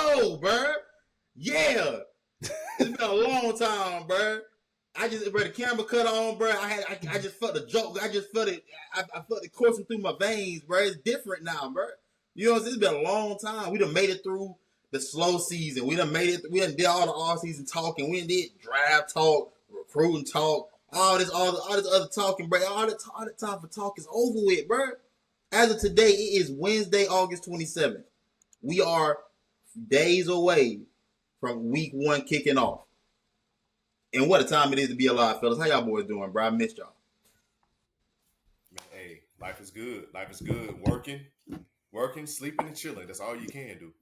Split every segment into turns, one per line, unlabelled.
go, bro. Yeah. It's been a long time, bro. The camera cut on, bro. I just felt the joke. I just felt it. I felt it coursing through my veins, bro. It's different now, bro. You know what I'm saying? It's been a long time. We done made it through the slow season. We done made it. We done did all the off season talking. We done did draft talk, recruiting talk, all this other talking, bro. All the time for talk is over with, bro. As of today, it is Wednesday, August 27th. We are days away from week one kicking off. And what a time it is to be alive, fellas. How y'all boys doing, bro? I missed y'all.
Man, hey, life is good. Life is good. Working, sleeping, and chilling. That's all you can do.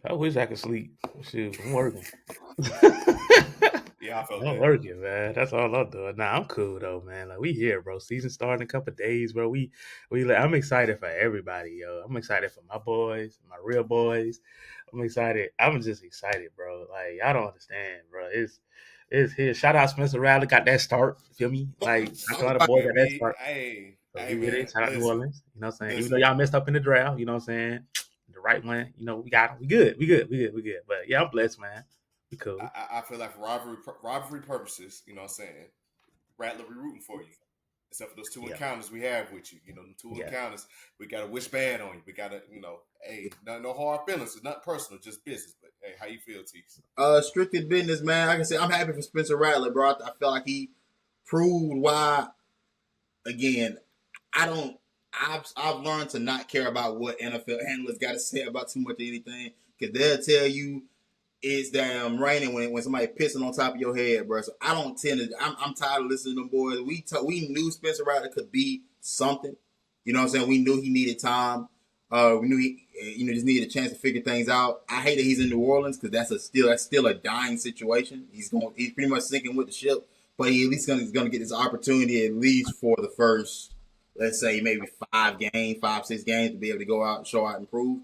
I wish I could sleep. Shoot, I'm working.
Yeah, I felt
I'm
that.
working, man. That's all I'm doing. Nah, I'm cool though, man. Like we here, bro. Season starting in a couple of days, bro. I'm excited for everybody, yo. I'm excited for my boys, my real boys. I'm excited. I'm just excited, bro. Like y'all don't understand, bro. It's here. Shout out Spencer Rattler, got that start. Feel me? Like I saw the boy
Man,
got that start. So
hey,
we with
man,
it. Shout out New
listen,
Orleans. You know what I'm saying? Even
listen.
though y'all messed up in the draft, you know what I'm saying? The right one, you know, we got him. We good. But yeah, I'm blessed, man. We cool.
I feel like for rivalry purposes, you know what I'm saying? Rattler, we rooting for you. Except for those two
Yeah.
encounters we have with you. You know, the two encounters, we got to wish bad on you. We got to, hey, no hard feelings. It's not personal, just business. But hey, how you feel, Teeks?
Strictly business, man. Like I said, I'm happy for Spencer Rattler, bro. I feel like he proved why. Again, I don't. I've learned to not care about what NFL handlers got to say about too much of anything because they'll tell you it's damn raining when somebody pissing on top of your head, bro. So I don't tend to. I'm tired of listening to them boys. We knew Spencer Rattler could be something. You know what I'm saying? We knew he needed time. We knew he just needed a chance to figure things out. I hate that he's in New Orleans because that's still a dying situation. He's pretty much sinking with the ship, but he at least gonna get this opportunity at least for the first, let's say maybe 5, 6 games to be able to go out, show out, and prove.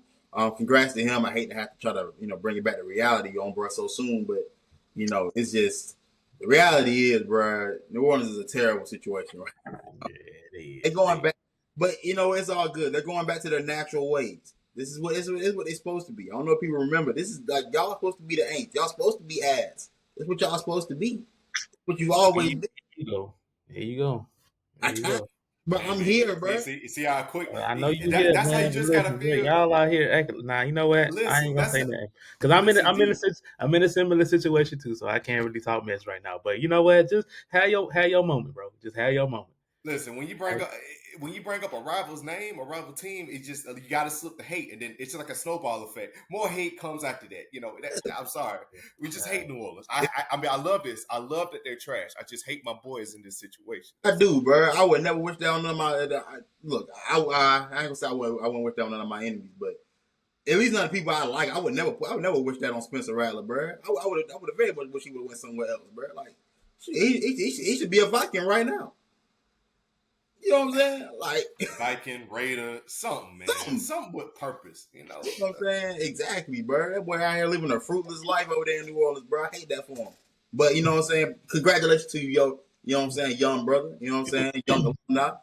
Congrats to him. I hate to have to try to bring it back to reality on bro so soon, but it's just the reality is, bro. New Orleans is a terrible situation right now.
Yeah,
They're going back, but it's all good. They're going back to their natural ways. This is what they're supposed to be. I don't know if people remember. This is like y'all supposed to be the Aints. Y'all supposed to be ass. That's what y'all supposed to be. That's what you've always been.
There you go. There you go. There
I
you
can't,
go.
but
Hey
I'm
man,
here, bro.
see how quick
I know you here,
that's how you
man.
just gotta
Listen,
feel.
y'all out here acting. Nah, you know what? I
Listen,
ain't gonna
that's
say nothing because
listen, D.
I'm in a similar situation too, so I can't really talk mess right now. But you know what? Just have your moment, bro. Just have your moment.
Listen, when you bring up a rival's name, a rival team, it's just you got to slip the hate, and then it's just like a snowball effect. More hate comes after that. I'm sorry, we just hate New Orleans. I mean, I love this. I love that they're trash. I just hate my boys in this situation.
I do, bro. I would never wish that on none of my. Look, I ain't gonna say I wouldn't wish that on none of my enemies, but at least none of the people I like, I would never wish that on Spencer Rattler, bro. I would have very much wish he would have went somewhere else, bro. Like he should be a Viking right now. You know what I'm saying? Like
Viking, Raider, something, man, something with purpose.
You know what I'm saying? Exactly, bro. That boy out here living a fruitless life over there in New Orleans, bro. I hate that for him. But you know what I'm saying? Congratulations to you, yo. You know what I'm saying? Young brother. You know what I'm saying? Young alumni.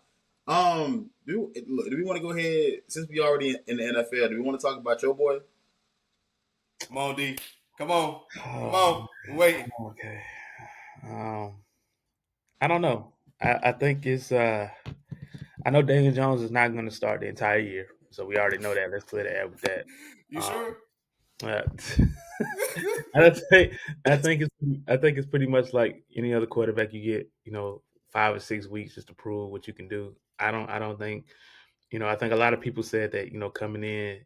Do we want to go ahead, since we already in the NFL, do we want to talk about your boy?
Come on, D. Come on. Wait.
Okay. I don't know. I think it's I know Daniel Jones is not going to start the entire year, so we already know that. Let's clear the air with that.
You sure?
Uh, I think I think it's pretty much like any other quarterback you get, 5 or 6 weeks just to prove what you can do. I don't think I think a lot of people said that coming in,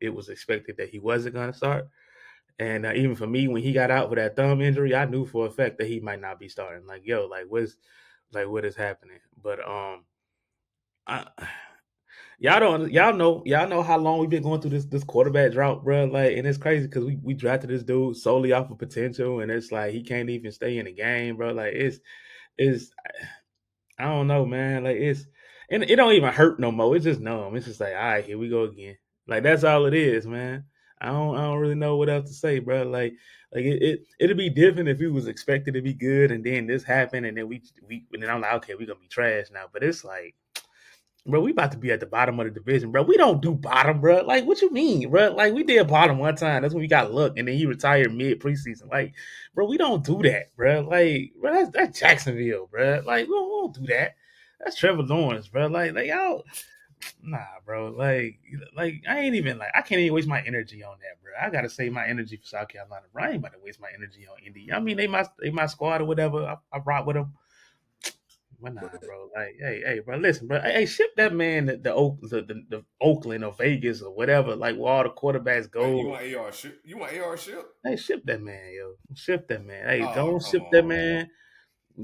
it was expected that he wasn't going to start, and even for me when he got out with that thumb injury, I knew for a fact that he might not be starting. Like what is happening? But I, y'all know how long we've been going through this quarterback drought, bro. Like, and it's crazy because we drafted this dude solely off of potential, and it's like he can't even stay in the game, bro. Like it's I don't know, man. Like and it don't even hurt no more. It's just numb. It's just like, all right, here we go again. Like that's all it is, man. I don't really know what else to say, bro. Like it'd be different if we was expected to be good, and then this happened, and then and then I'm like, okay, we're gonna be trash now. But it's like Bro, we about to be at the bottom of the division, bro. We don't do bottom, bro. Like, what you mean, bro? Like, we did bottom one time. That's when we got Luck, and then he retired mid preseason. Like, bro, we don't do that, bro. Like, bro, that's Jacksonville, bro. Like, we don't do that. That's Trevor Lawrence, bro. Like y'all, nah, bro. Like I ain't even like I can't even waste my energy on that, bro. I gotta save my energy for South Carolina, bro. I ain't about to waste my energy on Indy. I mean, they my squad or whatever. I rock with them. But nah, bro. Like, hey, bro. Listen, bro. Hey, ship that man the Oakland or Vegas or whatever. Like, where all the quarterbacks
Wait, you
go.
want AR ship? You want AR ship?
Hey, ship that man, yo. Ship that man. Hey,
Oh,
don't
come
ship that
on.
man.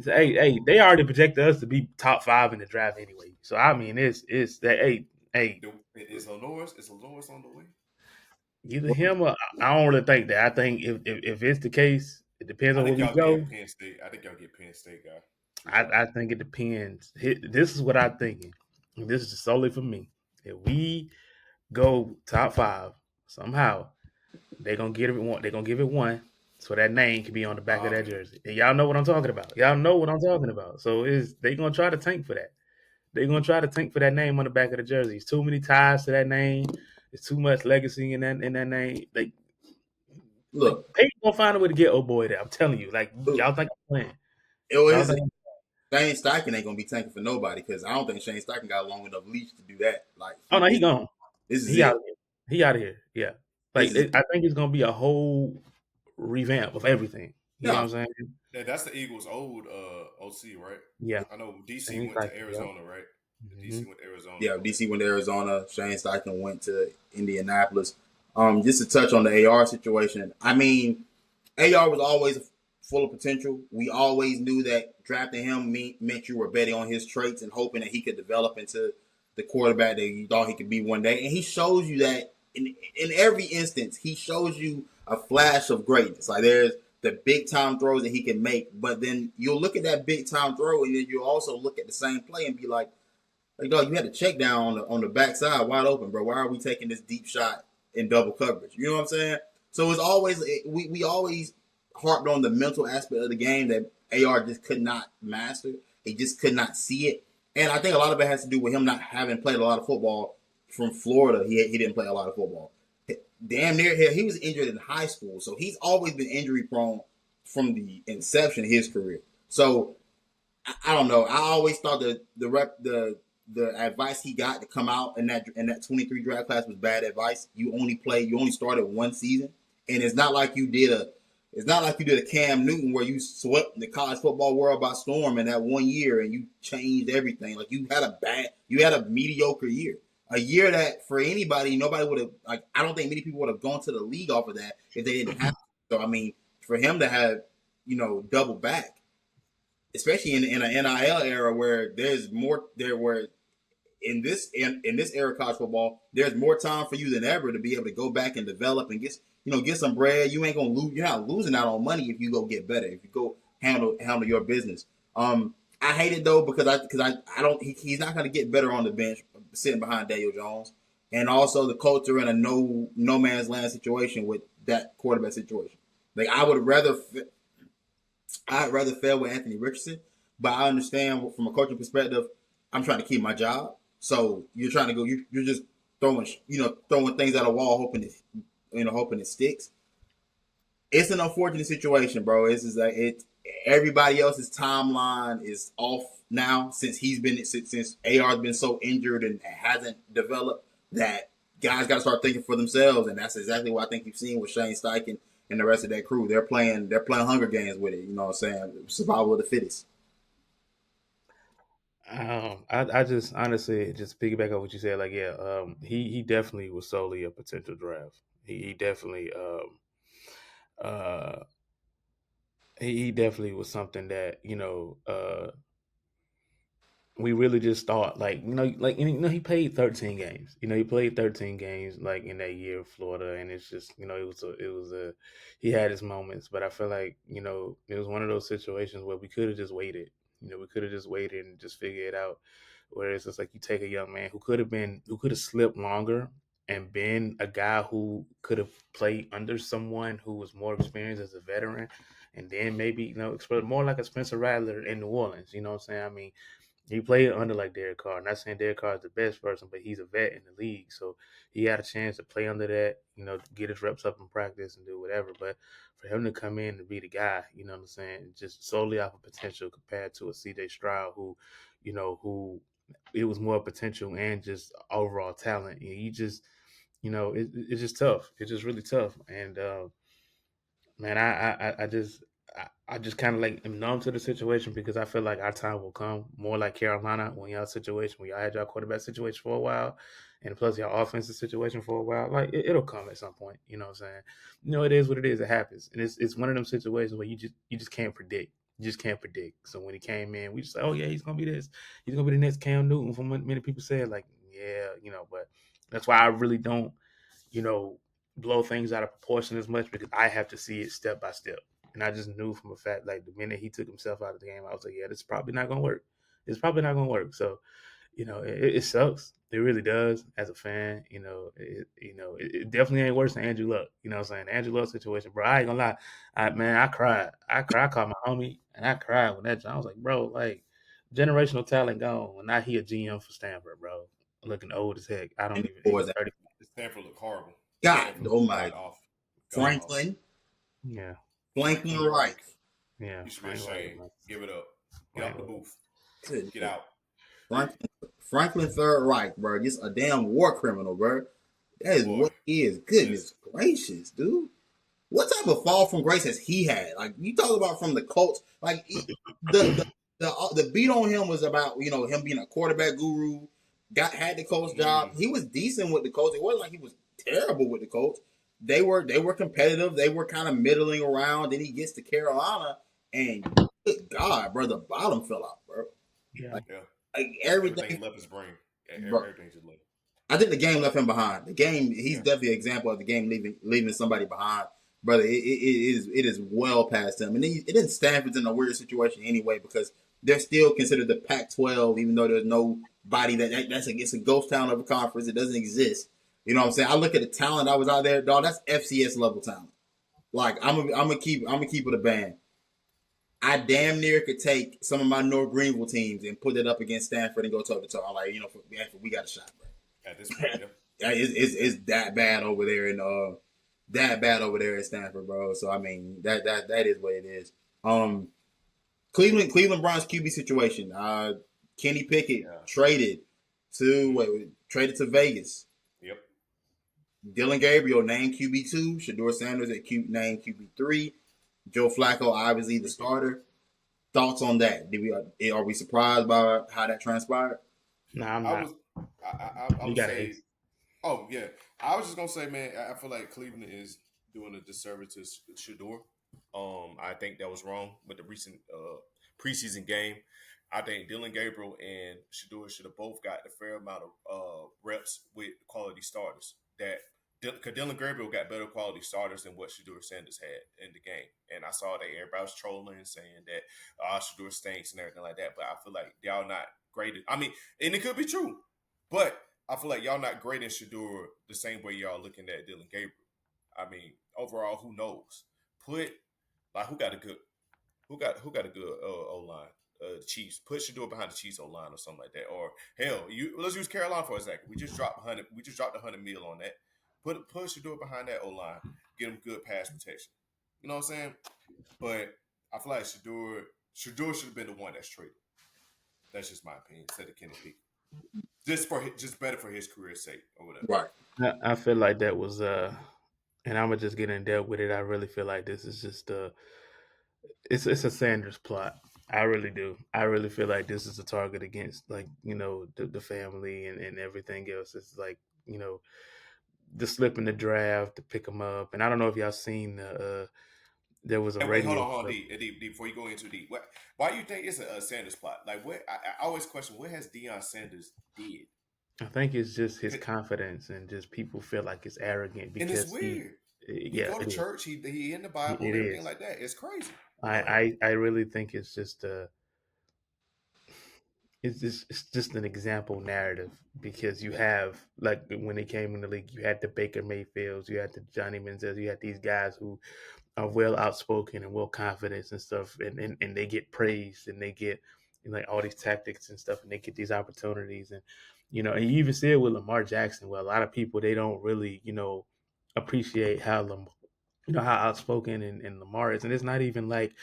Hey, they already projected us to be top 5 in the draft anyway. So I mean, it's that. Hey,
Is Lenore's on the way?
either him or I don't really think that. I think if it's the case, it depends
I
on where
think
we
y'all
go.
get Penn State. I think y'all get Penn State guy.
I think it depends. This is what I'm thinking. And this is just solely for me. If we go top 5 somehow, they're gonna give it one. They're gonna give it one, so that name can be on the back of that
Okay.
jersey. And y'all know what I'm talking about. Y'all know what I'm talking about. So is they gonna try to tank for that? They're gonna try to tank for that name on the back of the jersey. It's too many ties to that name. It's too much legacy in that name. Like
Look,
Peyton gonna find a way to get old boy there. I'm telling you. Like
look,
y'all think I'm playing?
it
Y'all
is
think?
Shane Steichen ain't gonna be tanking for nobody because I don't think Shane Steichen got a long enough leash to do that. Like
Oh no, he
this,
gone.
this is
He out
it.
of here. He out of here. Yeah.
This is it.
I think it's gonna be a whole revamp of everything. You know
Yeah,
what I'm saying?
That's the Eagles' old OC, right?
Yeah.
I know DC
Seems
went
like
to
it. Yep.
Arizona, right?
Mm-hmm.
DC went to Arizona.
yeah. DC went to Arizona. Shane Steichen went to Indianapolis. Just to touch on the AR situation. I mean, AR was always full of potential. We always knew that drafting him meant you were betting on his traits and hoping that he could develop into the quarterback that you thought he could be one day. And he shows you that in every instance, he shows you a flash of greatness. Like there's the big time throws that he can make, but then you'll look at that big time throw and then you'll also look at the same play and be like, dog, you had to check down on the backside wide open, bro. Why are we taking this deep shot in double coverage? You know what I'm saying? So it's always we always harped on the mental aspect of the game that AR just could not master. He just could not see it, and I think a lot of it has to do with him not having played a lot of football from Florida. He didn't play a lot of football. Damn near he was injured in high school, so he's always been injury prone from the inception of his career. So I don't know. I always thought that the advice he got to come out in that 23 draft class was bad advice. You only started one season, and it's not like you did a Cam Newton where you swept the college football world by storm in that one year and you changed everything. Like you had a mediocre year. A year that for anybody, nobody would have like. I don't think many people would have gone to the league off of that if they didn't have to. So I mean, for him to have double back, especially in an NIL era where there's more there where in this era of college football, there's more time for you than ever to be able to go back and develop and get some bread. You ain't gonna lose. You're not losing out on money if you go get better. If you go handle your business. I hate it though because I don't. He's not gonna get better on the bench sitting behind Daniel Jones, and also the culture in a no man's land situation with that quarterback situation. Like I'd rather fail with Anthony Richardson, but I understand from a coaching perspective. I'm trying to keep my job, so you're trying to go. You're just throwing things at a wall, hoping it sticks. It's an unfortunate situation, bro. It's just like it. Everybody else's timeline is off now since AR's been so injured and hasn't developed that guys got to start thinking for themselves, and that's exactly what I think you've seen with Shane Steichen and the rest of that crew. They're playing Hunger Games with it. You know what I'm saying? Survival of the fittest.
I just honestly just piggyback on what you said. Like, yeah, he definitely was solely a potential draft. He definitely uh he definitely was something that we really just thought he played 13 games. He played 13 games like in that year of Florida, and it's just it was a he had his moments, but I feel like it was one of those situations where we could have just waited. We could have just waited and just figured it out. Whereas it's like you take a young man who could have slipped longer and been a guy who could have played under someone who was more experienced as a veteran, and then maybe explode more like a Spencer Rattler in New Orleans. You know what I'm saying? I mean, He played under like Derek Carr. Not saying Derek Carr is the best person, but he's a vet in the league, so he had a chance to play under that. Get his reps up in practice and do whatever. But for him to come in and be the guy, you know what I'm saying, just solely off of potential compared to a CJ Stroud, who it was more potential and just overall talent. You just, it's just tough. It's just really tough. And man, I just kind of like am numb to the situation because I feel like our time will come more like Carolina when y'all situation when y'all had y'all quarterback situation for a while, and plus y'all offensive situation for a while. Like it'll come at some point. You know what I'm saying? It is what it is. It happens, and it's one of them situations where you just can't predict. You just can't predict. So when he came in, we just like, oh yeah, he's gonna be this. He's gonna be the next Cam Newton. From what many people said, like yeah, but that's why I really don't you know, blow things out of proportion as much because I have to see it step by step. And I just knew from a fact, like the minute he took himself out of the game, I was like, yeah, this is probably not going to work. It's probably not going to work. So, it sucks. It really does as a fan. It definitely ain't worse than Andrew Luck. You know what I'm saying? The Andrew Luck situation, bro. I ain't gonna lie. I cried. I cried. I called my homie and I cried when that. I was like, bro, like generational talent gone. And now he a GM for Stanford, bro. Looking old as heck. I don't
And
even.
who
He's
was that?
30.
Stanford looked horrible.
God,
Stanford
oh
looked
my,
god awful.
Franklin,
Yeah.
Franklin
Franklin
Reich.
Reich.
Yeah.
You should be
Frank Reich,
ashamed.
man.
Give it up. Get
Frank
out the
Reich.
booth.
Good.
Get out.
Franklin Third Reich, bro. Just a damn war criminal, bro. That is
Boy,
what he is.
listen.
Goodness gracious, dude. What type of fall from grace has he had? Like you talk about from the Colts, like the beat on him was about him being a quarterback guru. Had the coach job. He was decent with the Colts. It wasn't like he was terrible with the Colts. They were competitive. They were kind of middling around. Then he gets to Carolina, and good God, bro, the bottom fell out, bro.
Yeah.
Like,
Yeah.
like
Everything
everything,
left his brain.
bro.
Everything just left.
I think the game left him behind. The game, he's
Yeah.
definitely an example of the game leaving somebody behind. Brother, it is well past him. And it in Stanford's in a weird situation anyway because they're still considered the Pac-12, even though there's nobody it's a ghost town of a conference. It doesn't exist. You know what I'm saying? I look at the talent that was out there, dog. That's FCS level talent. Like I'm gonna keep it a band. I damn near could take some of my North Greenville teams and put it up against Stanford and go toe to toe. I'm like, we got a shot, bro.
At this point, yeah.
Yeah, it's that bad over there in Stanford, bro. So I mean that is what it is. Cleveland Browns QB situation. Kenny Pickett traded to Vegas.
Yep.
Dylan Gabriel named QB2. Shador Sanders named QB3. Joe Flacco obviously the starter. Thoughts on that? Are we surprised by how that transpired?
No, I'm
I
not.
was I
You
would
got
say
ace.
oh yeah. I was just gonna say, man, I feel like Cleveland is doing a disservice to Shador. I think that was wrong with the recent preseason game. I think Dylan Gabriel and Shador should have both got a fair amount of reps with quality starters. Because Dylan Gabriel got better quality starters than what Shador Sanders had in the game. And I saw that everybody was trolling and saying that Shador stinks and everything like that. But I feel like y'all not graded. I mean, and it could be true, but I feel like y'all not grading Shador the same way y'all looking at Dylan Gabriel. I mean, overall, who knows? Put like who got a good O line? The Chiefs. Put Shador behind the Chiefs O line or something like that. Or hell, let's use Carolina for a second. We just dropped 100. We just dropped 100 mil on that. Put Shador behind that O line. Get him good pass protection. You know what I'm saying? But I feel like Shador should have been the one that's traded. That's just my opinion. Instead of Kenny Pickett, just better for his career's sake or whatever.
Right.
I feel like that was and I'm gonna just get in depth with it. I really feel like this is just it's a Sanders plot. I really do. I really feel like this is a target against like the family and everything else. It's like the slip in the draft to pick them up. And I don't know if y'all seen there was a
And wait, hold
radio
on,
show.
D, before you go into D, why do you think it's a Sanders plot? Like, what? I always question what has Deion Sanders did,
I think it's just his confidence and just people feel like it's arrogant
and it's
because
weird. He
yeah,
go to
it is.
church, he in the Bible,
It
everything
is.
like that. It's crazy. Go ahead.
I really think it's just an example narrative because you have like when they came in the league, you had the Baker Mayfields, you had the Johnny Manziel, you had these guys who are well outspoken and well confident and stuff, and they get praised and they get like all these tactics and stuff, and they get these opportunities. And and you even see it with Lamar Jackson, where a lot of people, they don't really appreciate how how outspoken and Lamar is. And it's not even like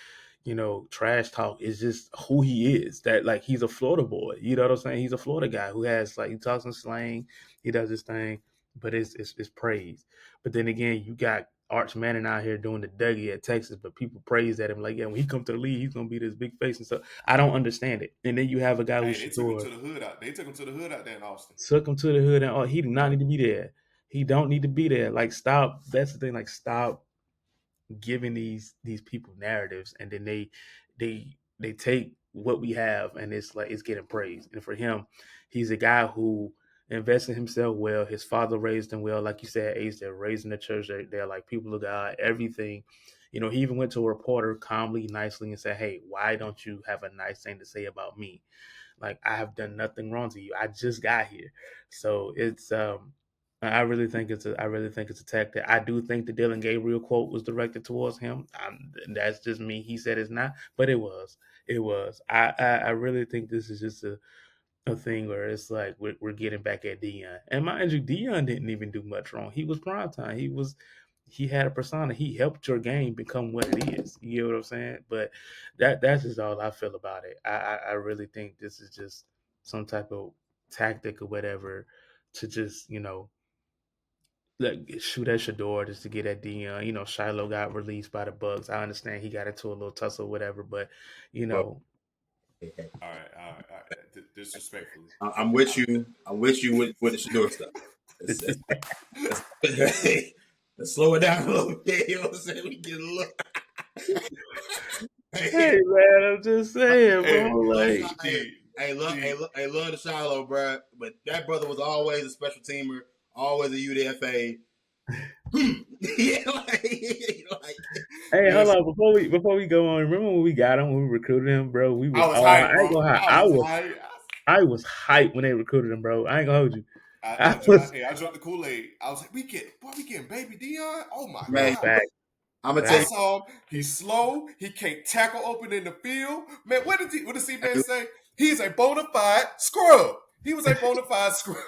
trash talk. It's just who he is. That, like, he's a Florida boy. You know what I'm saying? He's a Florida guy who has, like, he talks in slang, he does his thing, but it's praise. But then again, you got Arch Manning out here doing the Dougie at Texas, but people praise at him like, yeah, when he comes to the league, he's gonna be this big face and stuff. I don't understand it. And then you have a guy
Hey,
who's
they took him to the hood out. They took him to the hood out there in Austin.
took him to the hood, and he do not need to be there. He don't need to be there. Like, stop. That's the thing. Like, stop giving these people narratives, and then they take what we have, and it's like it's getting praised. And for him, he's a guy who invests in himself well. His father raised him well, like you said, Ace. They're raised in the church. They're like people of God. Everything. He even went to a reporter calmly, nicely, and said, "Hey, why don't you have a nice thing to say about me? Like, I have done nothing wrong to you. I just got here." So it's I really think it's a tactic. I do think the Dylan Gabriel quote was directed towards him. That's just me. He said it's not, but it was. It was. I really think this is just a thing where it's like we're getting back at Dion. And mind you, Dion didn't even do much wrong. He was primetime. He had a persona. He helped your game become what it is. You know what I'm saying? But that's just all I feel about it. I really think this is just some type of tactic or whatever to just shoot at Shador just to get at Dion. Shiloh got released by the Bucks. I understand he got into a little tussle or whatever, but
Well,
All right. Disrespectfully.
I'm with you. I'm with you with the Shador stuff. Let's slow it down a little bit. You know what I'm saying? We get a little.
Hey man, I'm just saying, bro.
Love the Shiloh, bro. But that brother was always a special teamer, always a UDFA.
Hey, hold on, before we go on, remember when we got him, when we recruited him, bro? We was
I was hyped, bro.
I was hyped when they recruited him, bro. I ain't gonna hold you.
I drank the Kool-Aid. I was like, we getting baby Dion. Oh my
Man,
God.
I'm gonna tell you.
I saw him. He's slow. He can't tackle open in the field. Man, what did C-Man say? He's a bona fide scrub. He was a bona fide scrub.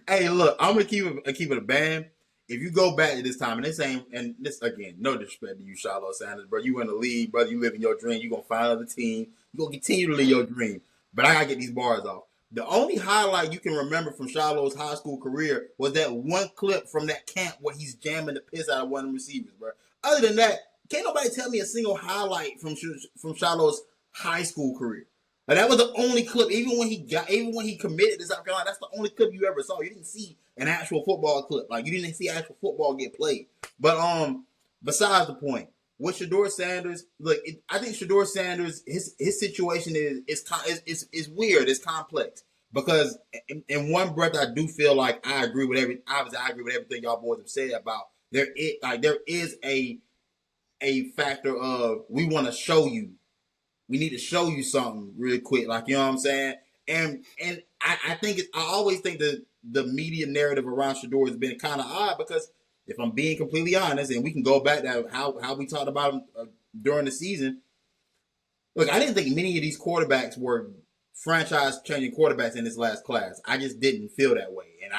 Hey, look, I'm gonna keep it a band. If you go back to this time, and this again, no disrespect to you, Shiloh Sanders, bro. You in the league, brother. You living your dream. You gonna find another team. You gonna continue to live your dream. But I gotta get these bars off. The only highlight you can remember from Shiloh's high school career was that one clip from that camp where he's jamming the piss out of one of the receivers, bro. Other than that, can't nobody tell me a single highlight from Shiloh's high school career. Like, that was the only clip. Even when he committed to South Carolina, that's the only clip you ever saw. You didn't see an actual football clip. Like, you didn't see actual football get played. But besides the point, with Shador Sanders, look, I think Shador Sanders, his situation is weird. It's complex because in one breath, I do feel like I agree with everything y'all boys have said about there is a factor of we want to show you. We need to show you something really quick, like, you know what I'm saying? And I always think that the media narrative around Shador has been kind of odd because if I'm being completely honest, and we can go back to how we talked about him during the season. Look, I didn't think many of these quarterbacks were franchise-changing quarterbacks in this last class. I just didn't feel that way, and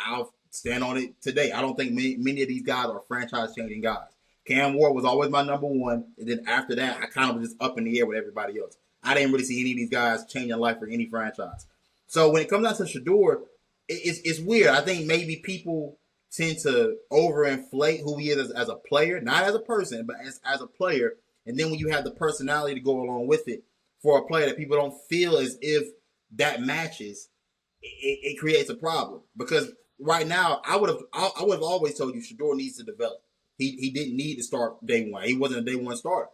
I'll stand on it today. I don't think many of these guys are franchise-changing guys. Cam Ward was always my number one, and then after that, I kind of was just up in the air with everybody else. I didn't really see any of these guys changing life for any franchise. So when it comes down to Shador, it's weird. I think maybe people tend to overinflate who he is as a player, not as a person, but as a player. And then when you have the personality to go along with it for a player that people don't feel as if that matches, it creates a problem. Because right now, I would have always told you Shador needs to develop. He didn't need to start day one. He wasn't a day one starter.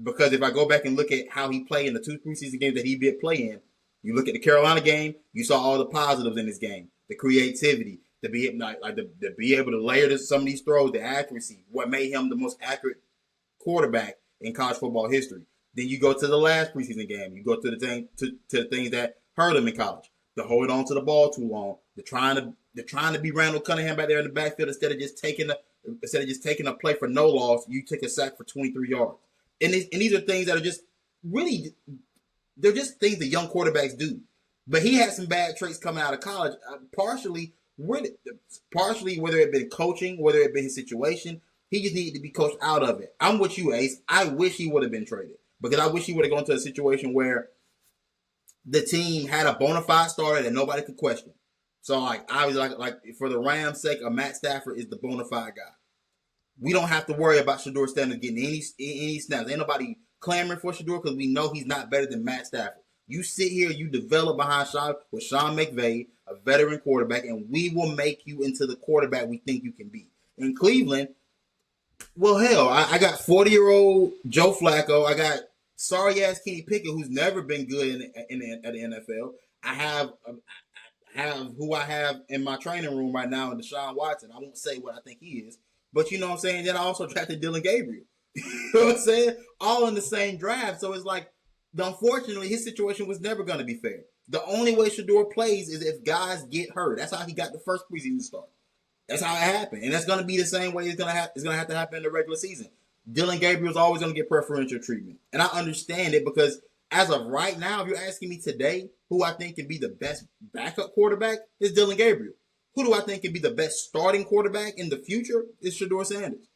Because if I go back and look at how he played in the 2 preseason games that he did play in, you look at the Carolina game, you saw all the positives in this game. The creativity, to be able to layer some of these throws, the accuracy, what made him the most accurate quarterback in college football history. Then you go to the last preseason game. You go to the things that hurt him in college. The holding on to the ball too long. The trying to be Randall Cunningham back there in the backfield instead of just taking a play for no loss. You take a sack for 23 yards. And these are things that are just really they're just things that young quarterbacks do. But he had some bad traits coming out of college, partially whether it been coaching, whether it been his situation. He just needed to be coached out of it. I'm with you, Ace. I wish he would have been traded because I wish he would have gone to a situation where the team had a bona fide starter that nobody could question. So like I was like for the Rams' sake, Matt Stafford is the bona fide guy. We don't have to worry about Shedeur Sanders getting any snaps. Ain't nobody clamoring for Shedeur because we know he's not better than Matt Stafford. You sit here, you develop behind Sean McVay, a veteran quarterback, and we will make you into the quarterback we think you can be. In Cleveland, well, hell, I got 40-year-old Joe Flacco. I got sorry-ass Kenny Pickett, who's never been good at the NFL. I have who I have in my training room right now, Deshaun Watson. I won't say what I think he is, but you know what I'm saying? Then I also drafted Dylan Gabriel. You know what I'm saying? All in the same draft. So it's like, unfortunately, his situation was never going to be fair. The only way Shedeur plays is if guys get hurt. That's how he got the first preseason start. That's how it happened. And that's going to be the same way it's going to have to happen in the regular season. Dylan Gabriel's always going to get preferential treatment. And I understand it because as of right now, if you're asking me today who I think can be the best backup quarterback, is Dylan Gabriel. Who do I think can be the best starting quarterback in the future is Shedeur Sanders.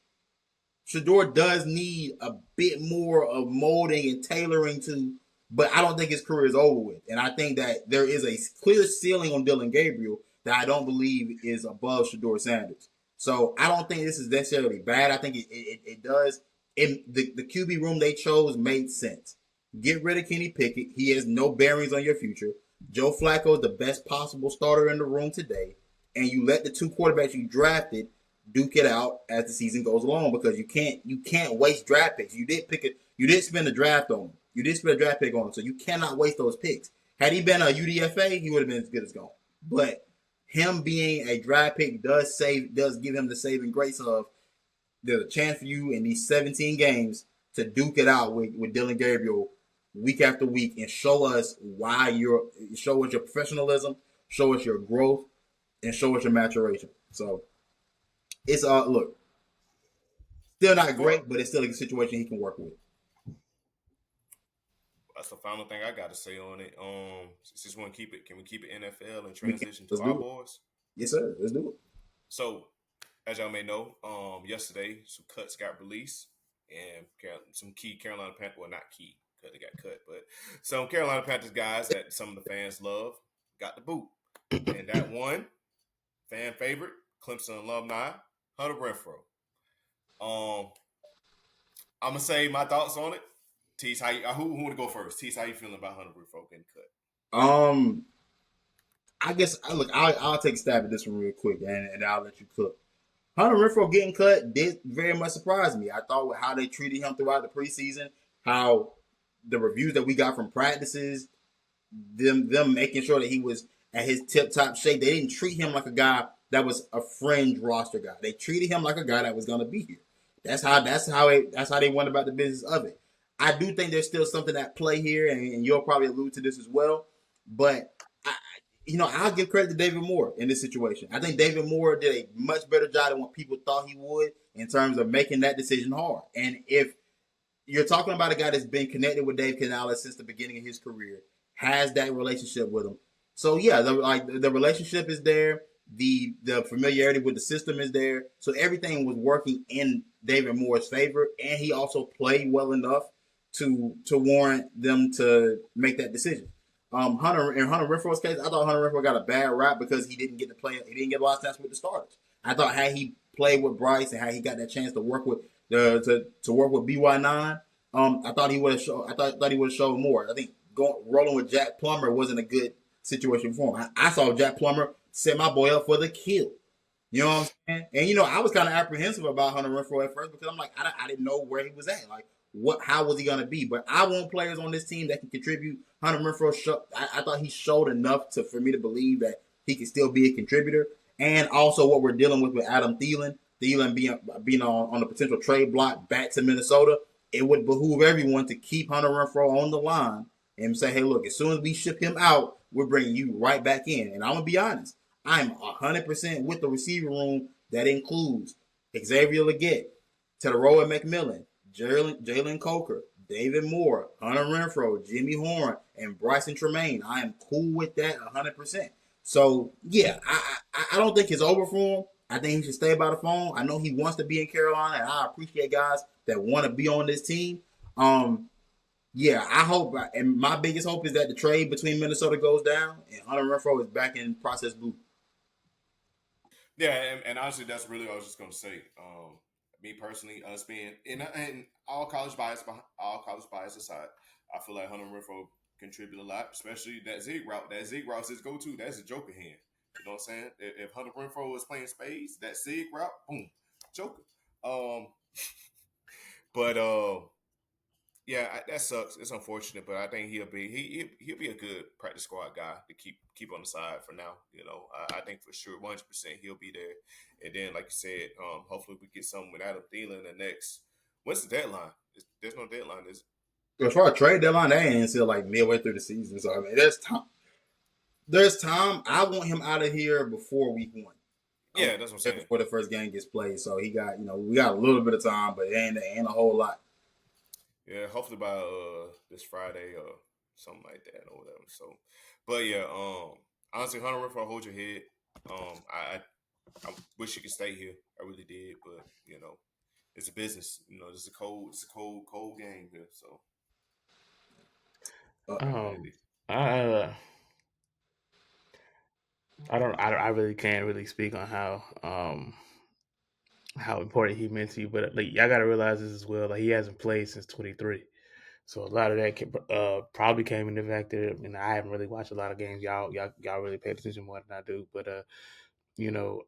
Shedeur does need a bit more of molding and tailoring to, but I don't think his career is over with. And I think that there is a clear ceiling on Dylan Gabriel that I don't believe is above Shedeur Sanders. So I don't think this is necessarily bad. I think it does. The QB room they chose made sense. Get rid of Kenny Pickett. He has no bearings on your future. Joe Flacco is the best possible starter in the room today. And you let the two quarterbacks you drafted duke it out as the season goes along because you can't waste draft picks. You did spend a draft on him. You did spend a draft pick on him, so you cannot waste those picks. Had he been a UDFA, he would have been as good as gone. But him being a draft pick does give him the saving grace of there's a chance for you in these 17 games to duke it out with Dylan Gabriel week after week and show us your professionalism, show us your growth, and show us your maturation. So it's look, still not great, but it's still a situation he can work with.
That's the final thing I got to say on it. Since we want to keep it, can we keep it NFL and transition to our boys?
Yes, sir. Let's do it.
So, as y'all may know, yesterday some cuts got released, and some key Carolina Panthers, well, not key because they got cut, but some Carolina Panthers guys that some of the fans love got the boot, and that one fan favorite, Clemson alumni, Hunter Renfrow. I'm gonna say my thoughts on it. Tease, who want to go first? Tease, how you feeling about Hunter Renfrow getting cut?
I guess I'll take a stab at this one real quick, and I'll let you cook. Hunter Renfrow getting cut did very much surprise me. I thought with how they treated him throughout the preseason, how the reviews that we got from practices, them making sure that he was at his tip-top shape. They didn't treat him like a guy that was a fringe roster guy. They treated him like a guy that was going to be here. That's how they went about the business of it. I do think there's still something at play here, and you'll probably allude to this as well. But I'll give credit to David Moore in this situation. I think David Moore did a much better job than what people thought he would in terms of making that decision hard. And if you're talking about a guy that's been connected with Dave Canales since the beginning of his career, has that relationship with him. So yeah, the relationship is there. The familiarity with the system is there. So everything was working in David Moore's favor, and he also played well enough to warrant them to make that decision. Hunter Renfrow's case, I thought Hunter Renfrow got a bad rap because he didn't get to play. He didn't get a lot of snaps with the starters. I thought had he played with Bryce and had he got that chance to work with to work with BY9, I thought he would have shown. I thought he would have showed more. I think rolling with Jack Plummer wasn't a good situation for him. I saw Jack Plummer set my boy up for the kill. You know what I'm saying? And I was kind of apprehensive about Hunter Renfrow at first because I'm like, I didn't know where he was at. Like, how was he going to be? But I want players on this team that can contribute. Hunter Renfrow, I thought he showed enough for me to believe that he could still be a contributor. And also what we're dealing with Adam Thielen being on a potential trade block back to Minnesota, it would behoove everyone to keep Hunter Renfrow on the line and say, hey, look, as soon as we ship him out, we're bringing you right back in. And I'm going to be honest, I'm 100% with the receiver room that includes Xavier Legette, Teteroa McMillan, Jalen Coker, David Moore, Hunter Renfrow, Jimmy Horn, and Bryson Tremaine. I am cool with that 100%. So yeah, I don't think it's over for him. I think he should stay by the phone. I know he wants to be in Carolina, and I appreciate guys that want to be on this team. Yeah, I hope, and my biggest hope is that the trade between Minnesota goes down and Hunter Renfrow is back in process boot.
Yeah, and honestly, that's really what I was just gonna say. Me personally, us being and all college bias aside, I feel like Hunter Renfrow contribute a lot, especially that zig route. That zig route is his go-to. That's a Joker hand. You know what I'm saying? If Hunter Renfrow is playing spades, that zig route, boom, Joker. Um, but yeah, that sucks. It's unfortunate, but I think he'll be a good practice squad guy to keep on the side for now. You know, I think for sure, 100% he'll be there. And then, like you said, hopefully we get something with Adam Thielen the next. What's the deadline? There's no deadline.
As far as trade deadline, they ain't until like midway through the season. So I mean, there's time. There's time. I want him out of here before week 1.
Yeah, that's what I'm saying.
Before the first game gets played, so he got we got a little bit of time, but it ain't a whole lot.
Yeah, hopefully by this Friday or something like that or whatever. So, but yeah, honestly, Hunter Renfrow, hold your head. I wish you could stay here. I really did, but it's a business. This is a cold game here. So,
I I really can't really speak on how important he meant to you, but like y'all got to realize this as well. Like he hasn't played since 23. So a lot of that probably came into factor. I haven't really watched a lot of games. Y'all really pay attention more than I do. But you know,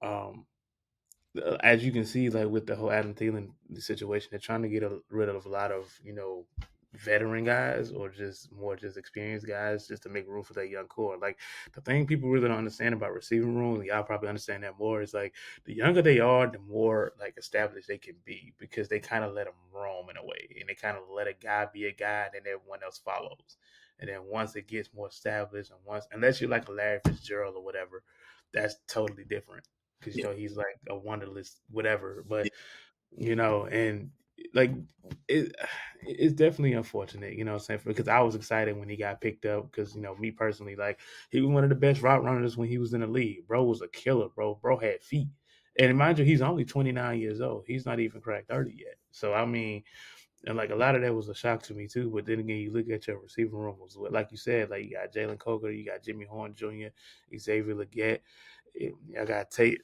as you can see, like with the whole Adam Thielen situation, they're trying to get rid of a lot of veteran guys or just experienced guys just to make room for that young core. Like the thing people really don't understand about receiving room, y'all probably understand that more, is like the younger they are, the more like established they can be because they kind of let them roam in a way, and they kind of let a guy be a guy, and then everyone else follows. And then once it gets more established, and unless you're like a Larry Fitzgerald or whatever, that's totally different because he's like a wonderless whatever. But and like it's definitely unfortunate, what I'm saying, because I was excited when he got picked up because me personally, like he was one of the best route runners when he was in the league. Bro was a killer, bro had feet, and mind you, he's only 29 years old. He's not even cracked 30 yet. So I mean, and like a lot of that was a shock to me too. But then again, you look at your receiving room, like you said, like you got Jalen Coker, you got Jimmy Horn Jr., Xavier Legette, I got Tate,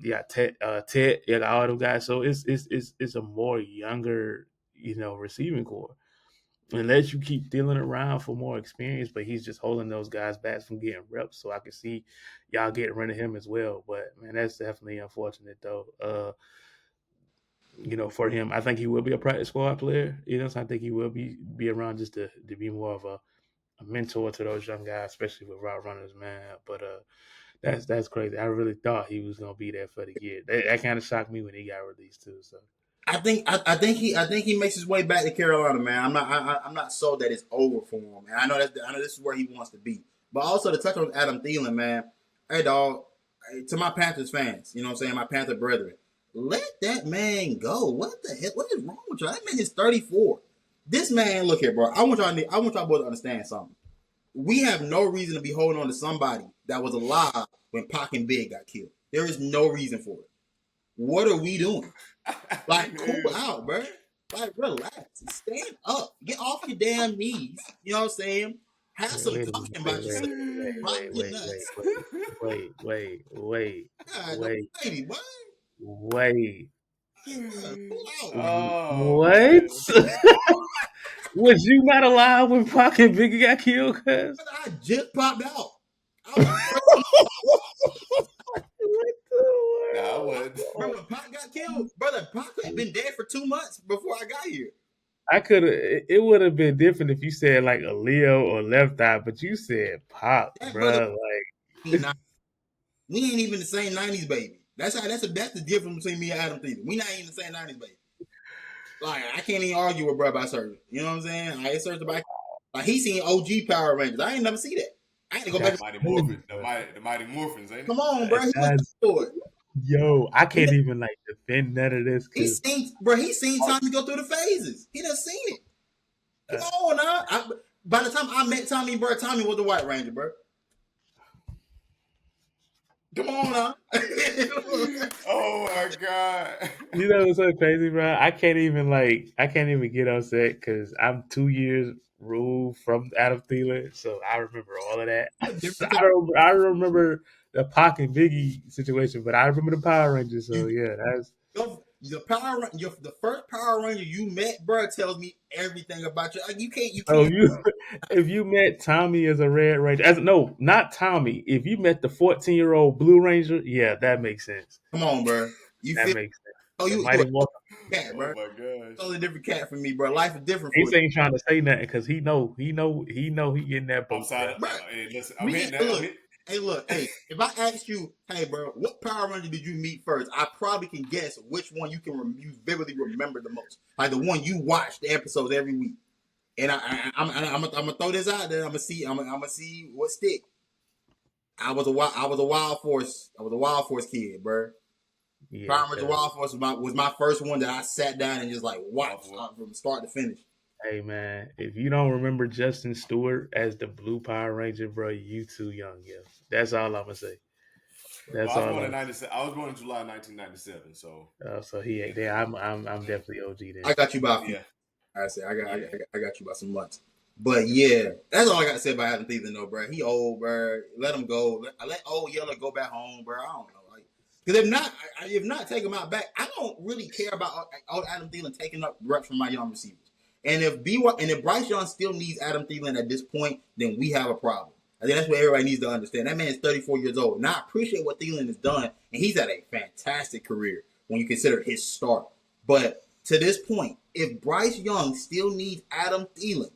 you got Ted, you got all those guys. So it's a more younger, receiving core. Unless you keep dealing around for more experience, but he's just holding those guys back from getting reps. So I can see y'all getting rid of him as well. But man, that's definitely unfortunate though. For him, I think he will be a practice squad player. So I think he will be around just to be more of a mentor to those young guys, especially with route runners, man. But that's crazy. I really thought he was gonna be there for the year. That kind of shocked me when he got released too. So
I think he makes his way back to Carolina, man. I'm not sold that it's over for him, man. I know this is where he wants to be, but also to touch on Adam Thielen, man. Hey, dog, to my Panthers fans, you know what I'm saying, my Panther brethren, let that man go. What the hell? What is wrong with you? That man is 34. This man, look here, bro. I want y'all both to understand something. We have no reason to be holding on to somebody that was alive when Pac and Big got killed. There is no reason for it. What are we doing? Like, cool out, bro. Like, relax. Stand up. Get off your damn knees. You know what I'm saying? Have some talking about yourself.
Wait.
Lady, boy.
Wait.
Oh,
what? Was you not alive when Pac and Biggie got killed? Cuz
I just popped out.
I wasn't.
Remember Pac got killed? Brother, Pac had been dead for 2 months before I got here.
I could have. It would have been different if you said like a Leo or Left Eye, but you said Pop, bro. Like
we ain't even the same '90s baby. That's the difference between me and Adam Thielen. We not even the same '90s baby. Like I can't even argue with bro about certain. You know what I'm saying? I searched about like he seen OG Power Rangers. I ain't never see that. I had to go back.
The Mighty Morphins, ain't it?
Come on, bro. He went for it.
Yo, I can't even defend none of this.
He seen Tommy go through the phases. He done seen it. Come on now. By the time I met Tommy, bro, Tommy was the White Ranger, bro. Come on now.
Oh my god.
You know what's so crazy, bro? I can't even get upset because I'm 2 years removed from Adam Thielen, so I remember all of that. I remember the Pac and Biggie situation, but I remember the Power Rangers. So yeah, that's
the first Power Ranger you met, bro, tells me everything about you. Like, you
so
can't.
if you met Tommy as a Red Ranger, not Tommy. If you met the 14-year-old Blue Ranger, yeah, that makes sense.
Come on, bro. You
That
feel?
makes sense.
Oh,
The
you
Mighty
a
Morphin.
cat,
Oh
bro.
my gosh.
Totally different cat from me, bro. Life is different for
Ace
you.
ain't trying to say nothing because he know he getting that
I'm
boat,
sorry.
bro.
Hey, listen, I'm hitting that.
Look. Hey, if I asked you, hey, bro, what Power Ranger did you meet first? I probably can guess which one you you vividly remember the most, like the one you watch the episodes every week. And I'm gonna throw this out there. I'm gonna see what stick. I was a Wild Force. I was a Wild Force kid, bro.
Yeah,
Power Ranger Wild Force was my first one that I sat down and just like watched from start to finish.
hey man, if you don't remember Justin Stewart as the Blue Power Ranger, bro, you too young, yeah. That's all I'm gonna say. That's
Well, I was
all.
born in '97. I was born in July 1997. So,
So he ain't there. I'm definitely OG then.
I got you by a few.
yeah.
I said I got you by some months. But yeah, that's all I got to say about Adam Thielen, though, bro. He old, bro. Let him go. Let old Yeller go back home, bro. I don't know, like, because if not, take him out back. I don't really care about old Adam Thielen taking up reps from my young receivers. And if Bryce Young still needs Adam Thielen at this point, then we have a problem. I think that's what everybody needs to understand. That man is 34 years old. Now I appreciate what Thielen has done, and he's had a fantastic career when you consider his start. But to this point, if Bryce Young still needs Adam Thielen,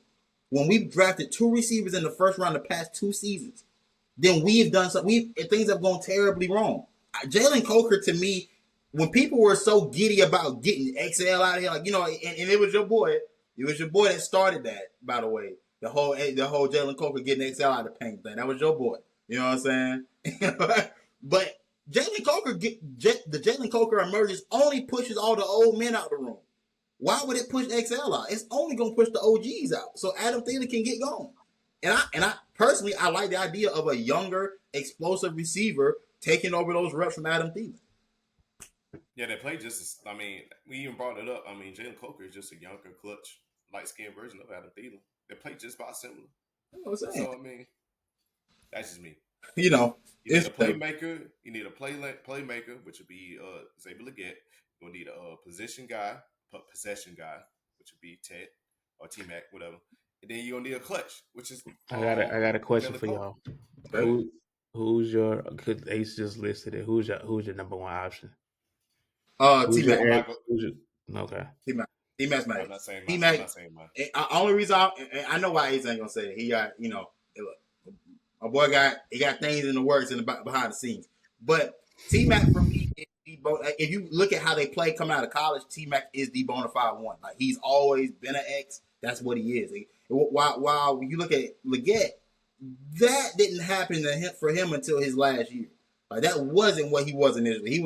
when we've drafted 2 receivers in the first round the past 2 seasons, then we've done something. Things have gone terribly wrong. Jalen Coker, to me, when people were so giddy about getting XL out of here, like, you know, and it was your boy. It was your boy that started that, by the way. The whole Jalen Coker getting XL out of the paint thing. That was your boy. You know what I'm saying? But Jalen Coker, the Jalen Coker emergence only pushes all the old men out the room. Why would it push XL out? It's only going to push the OGs out. So Adam Thielen can get going. And I personally, I like the idea of a younger, explosive receiver taking over those reps from Adam Thielen.
Yeah, they play just. I mean, we even brought it up. I mean, Jalen Coker is just a younger, clutch, light-skinned version of Adam Thielen. They play just about similar.
You know what I'm saying?
So I mean, that's just me.
You know,
you need a playmaker. You need a playmaker, which would be Xavier Legette. You'll need a possession guy, which would be Ted or T-Mac, whatever. And then you'll need a clutch, which is.
I got a question for y'all. Okay. Who's your? Because Ace just listed it. Who's your number one option?
T-Mac.
Okay.
T-Mac's my
I'm not saying
T-Mac. Only reason I know why Ace ain't gonna say it. He got, you know, my boy got things in the works behind the scenes. But T-Mac for me, if you look at how they play coming out of college, T-Mac is the bona fide one. Like, he's always been an X. That's what he is. While you look at Legette, that didn't happen for him until his last year. Like, that wasn't what he was initially. He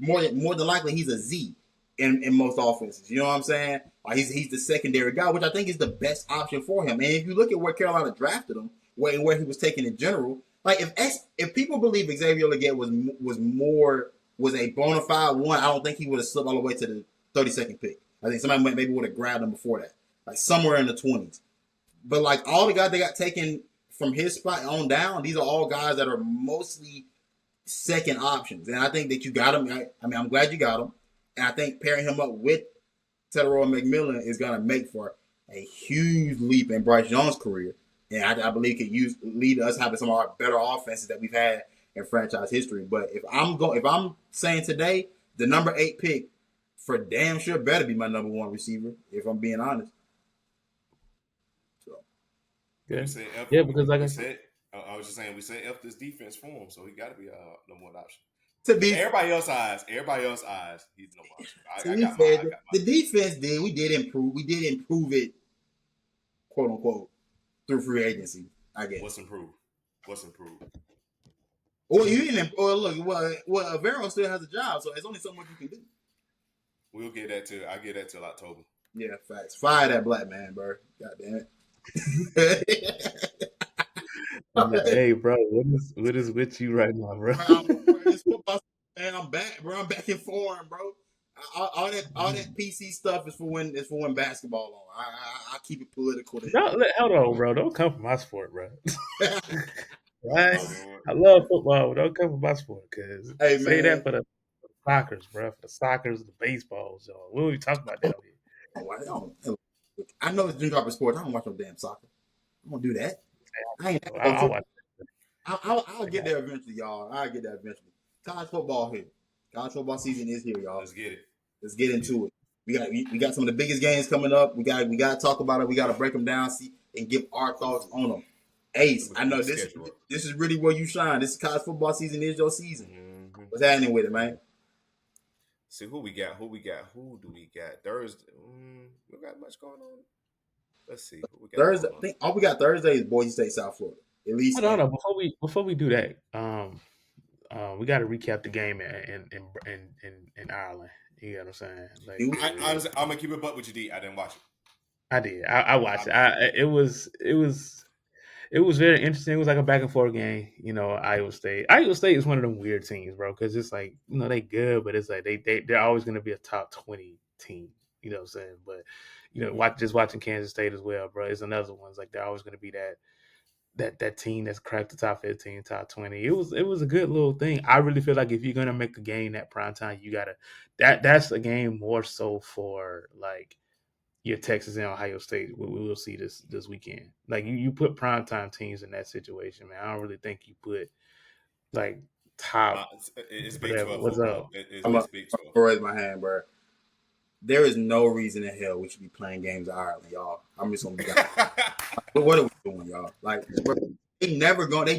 more than likely he's a Z in most offenses. You know what I'm saying? Like, he's the secondary guy, which I think is the best option for him. And if you look at where Carolina drafted him, where he was taken in general, like, if people believe Xavier Legette was a bona fide one, I don't think he would have slipped all the way to the 32nd pick. I think somebody maybe would have grabbed him before that, like somewhere in the 20s. But like, all the guys that got taken from his spot on down, these are all guys that are mostly second options. And I think that you got him. I mean, I'm glad you got him. And I think pairing him up with Tedero McMillan is going to make for a huge leap in Bryce Young's career. And I believe could lead to us having some of our better offenses that we've had in franchise history. But if I'm saying today, the number 8 pick for damn sure better be my number 1 receiver, if I'm being honest. So,
yeah, because like I said,
I was just saying, we said F this defense for him, so he got to be number 1 option.
To be
everybody else's eyes, he's no option.
The defense we did improve it, quote unquote, through free agency, I guess.
What's improved?
Well, you didn't. Or look, Vero still has a job, so there's only so much you can do.
We'll get that till October.
Yeah, facts. Fire that black man, bro. God damn it.
Hey, bro, what is with you right now, bro?
Bro, this football, man, I'm back, bro. I'm back in form, bro. All that PC stuff is for when basketball on. I keep it political.
Hold on, bro. Don't come for my sport, bro. Right?
Oh Lord.
I love football, but don't come for my sport, because
Hey
say that
man,
for the soccers, bro. For the soccers, the baseballs, y'all. We don't even talk about that
I know it's dream dropping sports. I don't watch no damn soccer. I don't do that. I ain't
here.
no
I'll
football.
watch
I'll get there eventually, y'all. I'll get there eventually. College football here. College football season is here, y'all.
Let's get it.
Let's get into it. We got some of the biggest games coming up. We got to talk about it. We got to break them down, see, and give our thoughts on them. Ace, I know this is really where you shine. This college football season is your season.
Mm-hmm.
What's happening with it, man?
See who we got. Who do we got? Thursday. We got much going on. Let's see. Who we got
Thursday. I think all we got Thursday is Boise State, South Florida. At least.
Hold on. Before we do that, we got to recap the game in Ireland. You know what I'm saying? Like,
honestly, I'm gonna keep it butt with you, D. I didn't watch it.
I did. I watched it. It was very interesting. It was like a back and forth game. You know, Iowa State. Iowa State is one of them weird teams, bro. Because it's like, you know, they good, but it's like they're always going to be a top 20 team. You know what I'm saying? But you know, watching Kansas State as well, bro. It's another one. It's like they're always going to be that team that's cracked the top 15, top 20. It was a good little thing. I really feel like if you're gonna make a game that prime time, you gotta that's a game more so for like your Texas and Ohio State. We will see this weekend. Like you put primetime teams in that situation, man. I don't really think you put like top.
It's Big
Whatever.
12
What's
football.
up?
It's Big 12.
Raise my hand, bro. There is no reason in hell we should be playing games in Ireland, y'all. I'm just gonna be honest. But what are we doing, y'all? Like, bro, they never gonna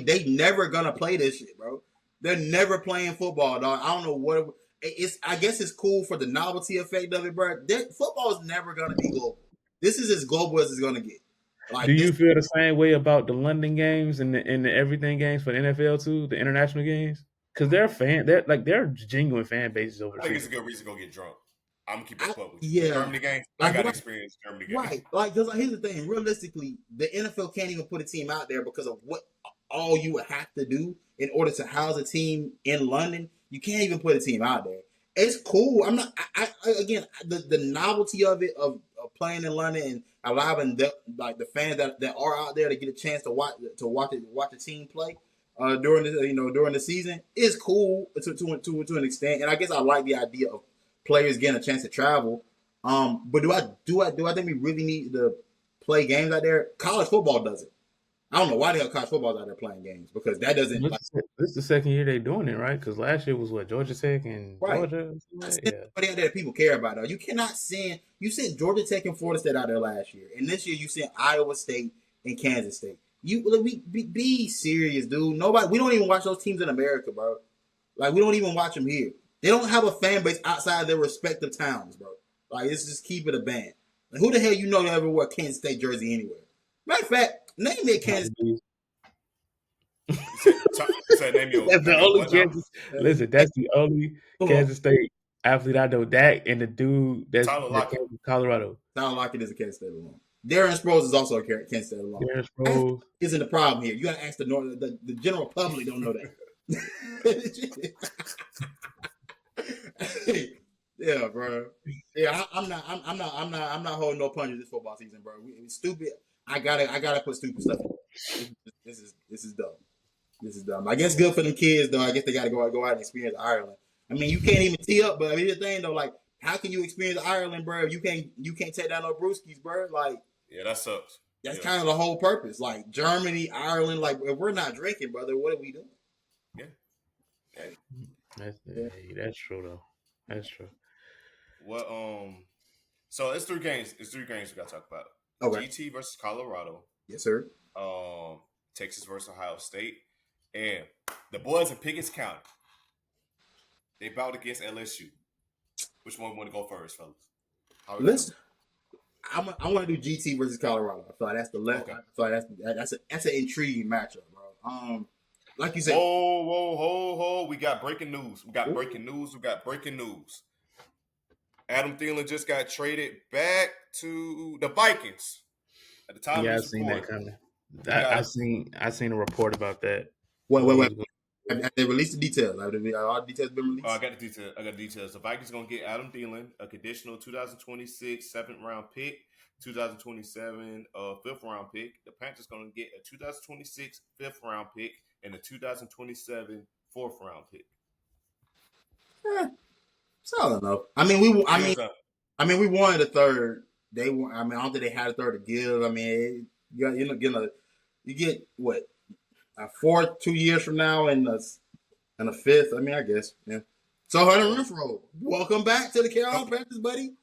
play this shit, bro. They're never playing football, dog. I don't know what it's. I guess it's cool for the novelty effect of it, bro. Football is never gonna be global. This is as global as it's gonna get. Like,
Do you feel the same way about the London games and the everything games for the NFL too, the international games? Because they're genuine fan bases over
I think it's a good reason to go get drunk. I'm gonna keep it up with you.
Yeah.
Germany game. I got experience Germany game.
Right. Like, because here's the thing. Realistically, the NFL can't even put a team out there because of what all you would have to do in order to house a team in London. You can't even put a team out there. It's cool. I'm not. Again, the novelty of it of playing in London and allowing the fans that are out there to get a chance to watch the team play during the season is cool to an extent. And I guess I like the idea of players getting a chance to travel. But do I think we really need to play games out there? College football does it. I don't know why the hell college football's out there playing games, because that doesn't.
This is the second year they're doing it, right? Because last year was what, Georgia Tech and
Right.
Georgia.
Yeah. Out there that people care about. Though. You cannot send Georgia Tech and Florida State out there last year, and this year you sent Iowa State and Kansas State. Be serious, dude. We don't even watch those teams in America, bro. Like, we don't even watch them here. They don't have a fan base outside their respective towns, bro. Like, it's just keep it a band. Like, who the hell you know ever wore a Kansas State jersey anywhere? Matter of fact, name me a Kansas State.
That's the only Kansas. Listen, that's the only Kansas State athlete I know. That and the dude that's Colorado.
Tyler Lockett is a Kansas State alum. Darren Sproles is also a Kansas State alum.
Darren Sproles
isn't the problem here. You got to ask the general public. Don't know that. Yeah, bro. Yeah, I'm not holding no punches this football season, bro. It's stupid. I gotta put stupid stuff in. This is dumb. This is dumb. I guess good for them kids though. I guess they gotta go out and experience Ireland. I mean, you can't even tee up, but I mean, the thing though, like, how can you experience Ireland, bro? You can't take down no brewskis, bro. Like,
yeah, that sucks.
That's kind of the whole purpose. Like, Germany, Ireland, like, if we're not drinking, brother, what are we doing?
Yeah.
That's true though. That's true.
Well, so it's three games. It's three games we got to talk about.
Okay.
GT versus Colorado.
Yes, sir.
Texas versus Ohio State, and the boys in Pickens County. They bout against LSU. Which one want to go first, fellas?
Listen, I want to do GT versus Colorado. I feel like that's the left. Okay. I feel like that's an intriguing matchup, bro. Like you said.
Whoa! We got breaking news. We got breaking news. Adam Thielen just got traded back to the Vikings. At the time of
Yeah, I
this
seen that
recording,
coming.
we got
I seen a report about that.
Wait,
Where
wait,
he
wait.
was going.
Have they released the details? All the details been
I
released?
got the details. I got the details. The Vikings gonna get Adam Thielen, a conditional 2026 seventh round pick, 2027 fifth round pick. The Panthers gonna get a 2026 fifth round pick and a 2027 fourth round pick.
Solid enough. I mean, we.
Yes, sir.
We wanted a third. They. I mean, I don't think they had a third to give. I mean, you get what a fourth 2 years from now and a fifth. I mean, I guess yeah. So Hunter Renfrow, welcome back to the Carolina Panthers, buddy.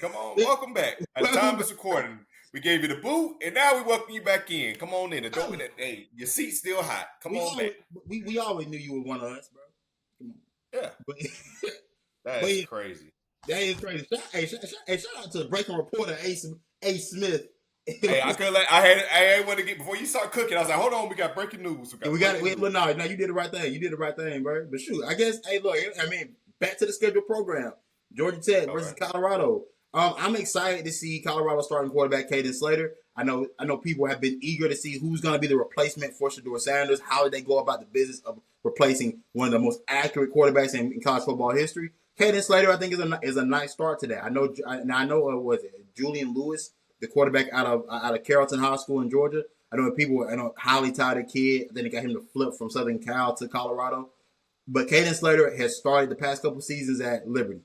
Come on, welcome back. At the time of this recording, we gave you the boot, and now we welcome you back in. Come on in. Hey, your seat's still hot. Come on back.
We always knew you were one of us, bro. Come on.
Yeah.
But,
that is crazy.
That is crazy. Shout out to the breaking reporter A. Smith.
Hey, I could let. I want to get before you start cooking. I was like, hold on, we got breaking news.
No, you did the right thing. You did the right thing, bro. But shoot, I guess. Hey, look. I mean, back to the scheduled program. Georgia Tech versus Colorado. I'm excited to see Colorado starting quarterback Caden Slater. I know people have been eager to see who's going to be the replacement for Shedeur Sanders. How did they go about the business of replacing one of the most accurate quarterbacks in college football history? Caden Slater, I think, is a nice start to that. I know was it Julian Lewis, the quarterback out of Carrollton High School in Georgia. I know highly touted kid. Then they got him to flip from Southern Cal to Colorado. But Caden Slater has started the past couple seasons at Liberty.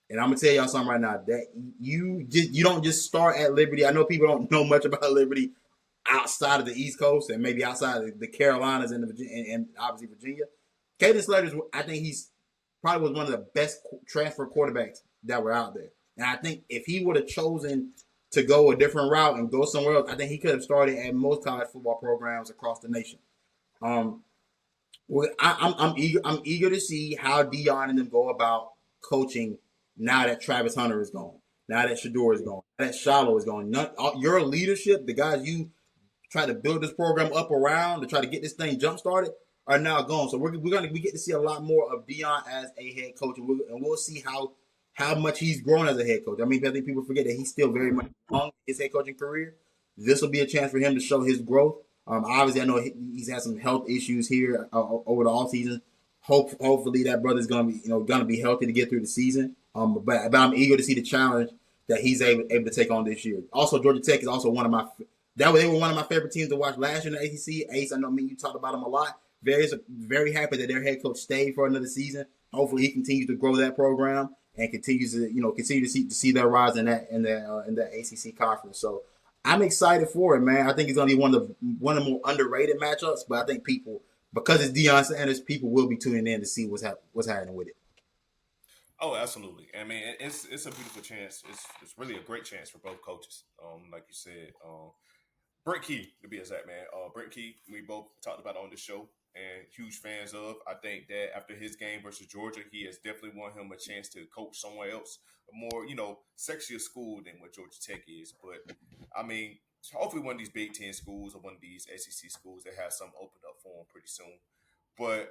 And I'm gonna tell y'all something right now that you don't just start at Liberty. I know people don't know much about Liberty outside of the East Coast and maybe outside of the Carolinas and obviously Virginia. Caden Slater, I think he's probably was one of the best transfer quarterbacks that were out there. And I think if he would have chosen to go a different route and go somewhere else, I think he could have started at most college football programs across the nation. I'm eager to see how Deion and them go about coaching now that Travis Hunter is gone, now that Shedeur is gone, now that Shiloh is gone. Your leadership, the guys you try to build this program up around to try to get this thing jump started, are now gone. So we get to see a lot more of Deion as a head coach, and we'll see how much he's grown as a head coach. I mean, I think people forget that he's still very much young in his head coaching career. This will be a chance for him to show his growth. Obviously, I know he's had some health issues here over the offseason. Hopefully, that brother's gonna be healthy to get through the season. But I'm eager to see the challenge that he's able to take on this year. Also, Georgia Tech is also one of my they were one of my favorite teams to watch last year in the ACC. Ace, I know you talked about them a lot. Very happy that their head coach stayed for another season. Hopefully, he continues to grow that program and continues to see their rise in that ACC conference. So I'm excited for it, man. I think it's going to be one of the more underrated matchups. But I think because it's Deion Sanders, people will be tuning in to see what's happening with it.
Oh, absolutely. I mean, it's a beautiful chance. It's really a great chance for both coaches. Like you said, Brent Key, to be exact, man. Brent Key, we both talked about on the show and huge fans of. I think that after his game versus Georgia, he has definitely won him a chance to coach somewhere else, a more, sexier school than what Georgia Tech is. But, I mean, hopefully one of these Big Ten schools or one of these SEC schools that have something opened up for him pretty soon. But,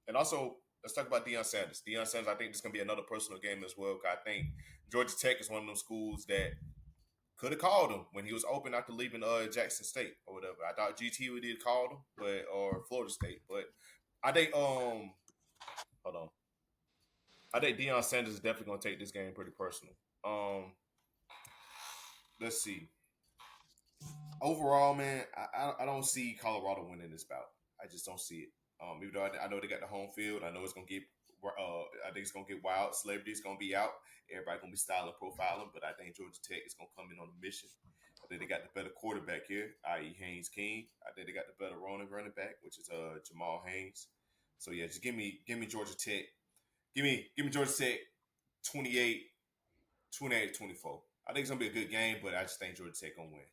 and also, let's talk about Deion Sanders. Deion Sanders, I think this is going to be another personal game as well. I think Georgia Tech is one of those schools that could have called him when he was open after leaving Jackson State or whatever. I thought GT would have called him, or Florida State. But I think hold on. I think Deion Sanders is definitely going to take this game pretty personal. Let's see. Overall, man, I don't see Colorado winning this bout. I just don't see it. Even though I know they got the home field, I know it's gonna get. I think it's gonna get wild. Celebrity's gonna be out. Everybody gonna be styling, profiling, but I think Georgia Tech is gonna come in on a mission. I think they got the better quarterback here, i.e. Haynes King. I think they got the better running back, which is Jamal Haynes. So yeah, just give me Georgia Tech. Give me Georgia Tech 28-24. I think it's gonna be a good game, but I just think Georgia Tech gonna win.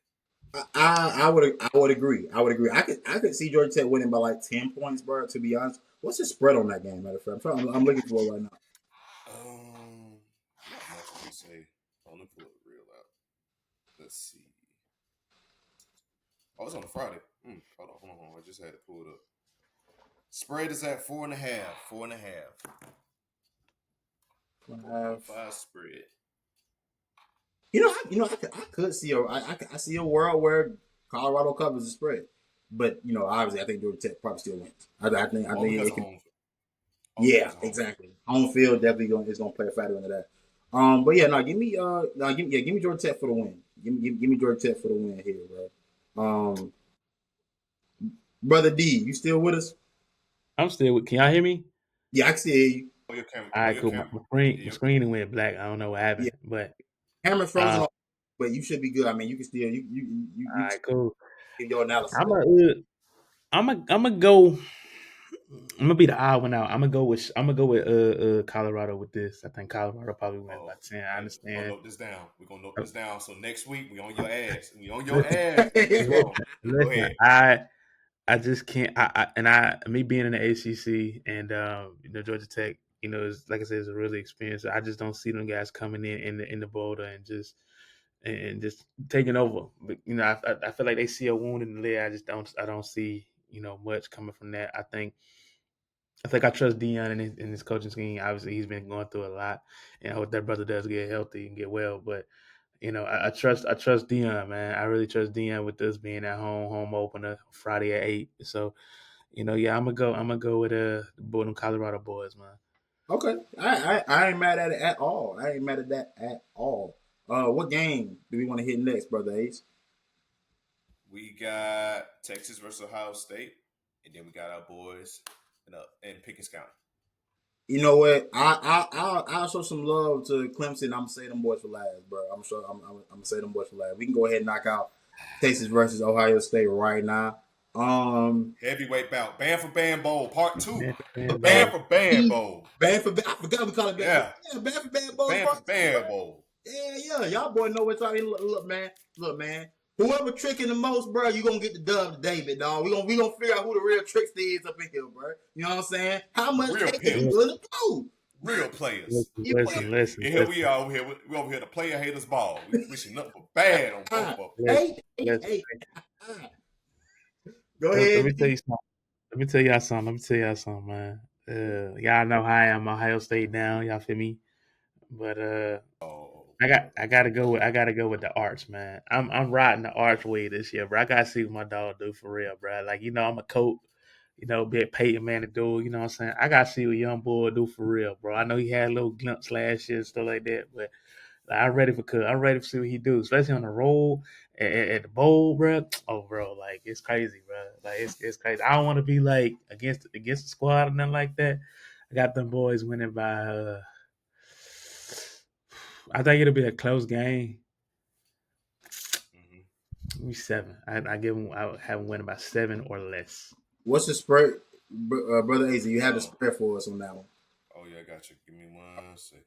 I would agree. I could see Georgia Tech winning by like 10 points, bro. To be honest, what's the spread on that game? Matter of fact, I'm looking for it right now.
Not much to say. Let me pull it real out. Let's see. Oh, it's on a Friday. Hold on. I just had to pull it up. Spread is at 4.5. 4.5. 4.5 spread.
I could see I see a world where Colorado covers the spread, but obviously, I think Georgia Tech probably still wins. I
Only
think
because
it
of
can.
home. Only
Yeah,
because of home.
exactly. Home field definitely is gonna play a factor into that. But yeah, no, give me Georgia Tech for the win. Give me Georgia Tech for the win here, bro. Brother D, you still with us?
I'm still with. Can y'all hear me?
Yeah, I can still hear you.
Oh, your camera.
All
Oh,
right,
your
cool.
camera.
My screen went black. I don't know what
Yeah,
happened, but
camera's frozen
uh,
off, but you should be good. I mean, you can still
all
you can
right, cool.
give your analysis
I'm
there.
a, I'm a go. I'm gonna be the odd one out. I'm gonna go with Colorado with this. I think Colorado probably wins by
Oh,
10. I
hey, we're gonna
understand.
note this down. We're gonna note
Uh,
this down. So next week we on your ass. We on your
Listen,
ass next week. Come
listen,
on. Go
listen.
ahead.
I just can't. Me being in the ACC and Georgia Tech, is like I said, is a really experienced. I just don't see them guys coming in the Boulder and just taking over. But I feel like they see a wound in the leg. I don't see much coming from that. I think I trust Dion in his coaching scheme. Obviously, he's been going through a lot, and I hope that brother does get healthy and get well. But I trust Dion, man. I really trust Dion with this being at home opener Friday at 8. So yeah, I'm gonna go with them Colorado boys, man.
Okay, I ain't mad at it at all. I ain't mad at that at all. What game do we want to hit next, brother Ace?
We got Texas versus Ohio State, and then we got our boys in Pickens County.
You know what? I'll show some love to Clemson. I'm gonna say them boys for last, bro. I'm gonna say them boys for last. We can go ahead and knock out Texas versus Ohio State right now.
Heavyweight bout, band for band bowl, part two.
Band
Band for band bowl.
I forgot we call it band.
Yeah,
Yeah, band for band bowl
band for
part two, bro.
band bowl.
Yeah. Y'all boy know what's up. Look, man. Whoever tricking the most, bro, you gonna get the dub today, big dog. We gonna figure out who the real trickster is up in here, bro. You know what I'm saying? How much
Real
cake is you
pimps,
willing to do?
real players.
You
Listen, listen,
And here
listen,
we are over here. We over here to play a haters ball. We wishing nothing but bad on both of them.
listen, listen.
Hey. Go
Let
ahead.
me tell you something. Let me tell y'all something, man. Y'all know how I am. Ohio State down. Y'all feel me? But
Oh,
I gotta go with the Arch, man. I'm riding the Arch way this year, bro. I gotta see what my dog do for real, bro. Like I'm a coach. Big Peyton man to do. You know what I'm saying? I gotta see what young boy do for real, bro. I know he had a little glimpse last year and stuff like that, but like, I'm ready to see what he do, especially on the road at the bowl, bro. Oh, bro, like it's crazy, bro. Like it's crazy. I don't want to be like against the squad or nothing like that. I got them boys winning by. I think it'll be a close game.
mm-hmm.
Maybe 7. I give them. I have them winning by 7 or less.
What's the spread, brother Ace? You have the
Oh,
spread for us on that one.
oh yeah, I got you. Give me 1 second.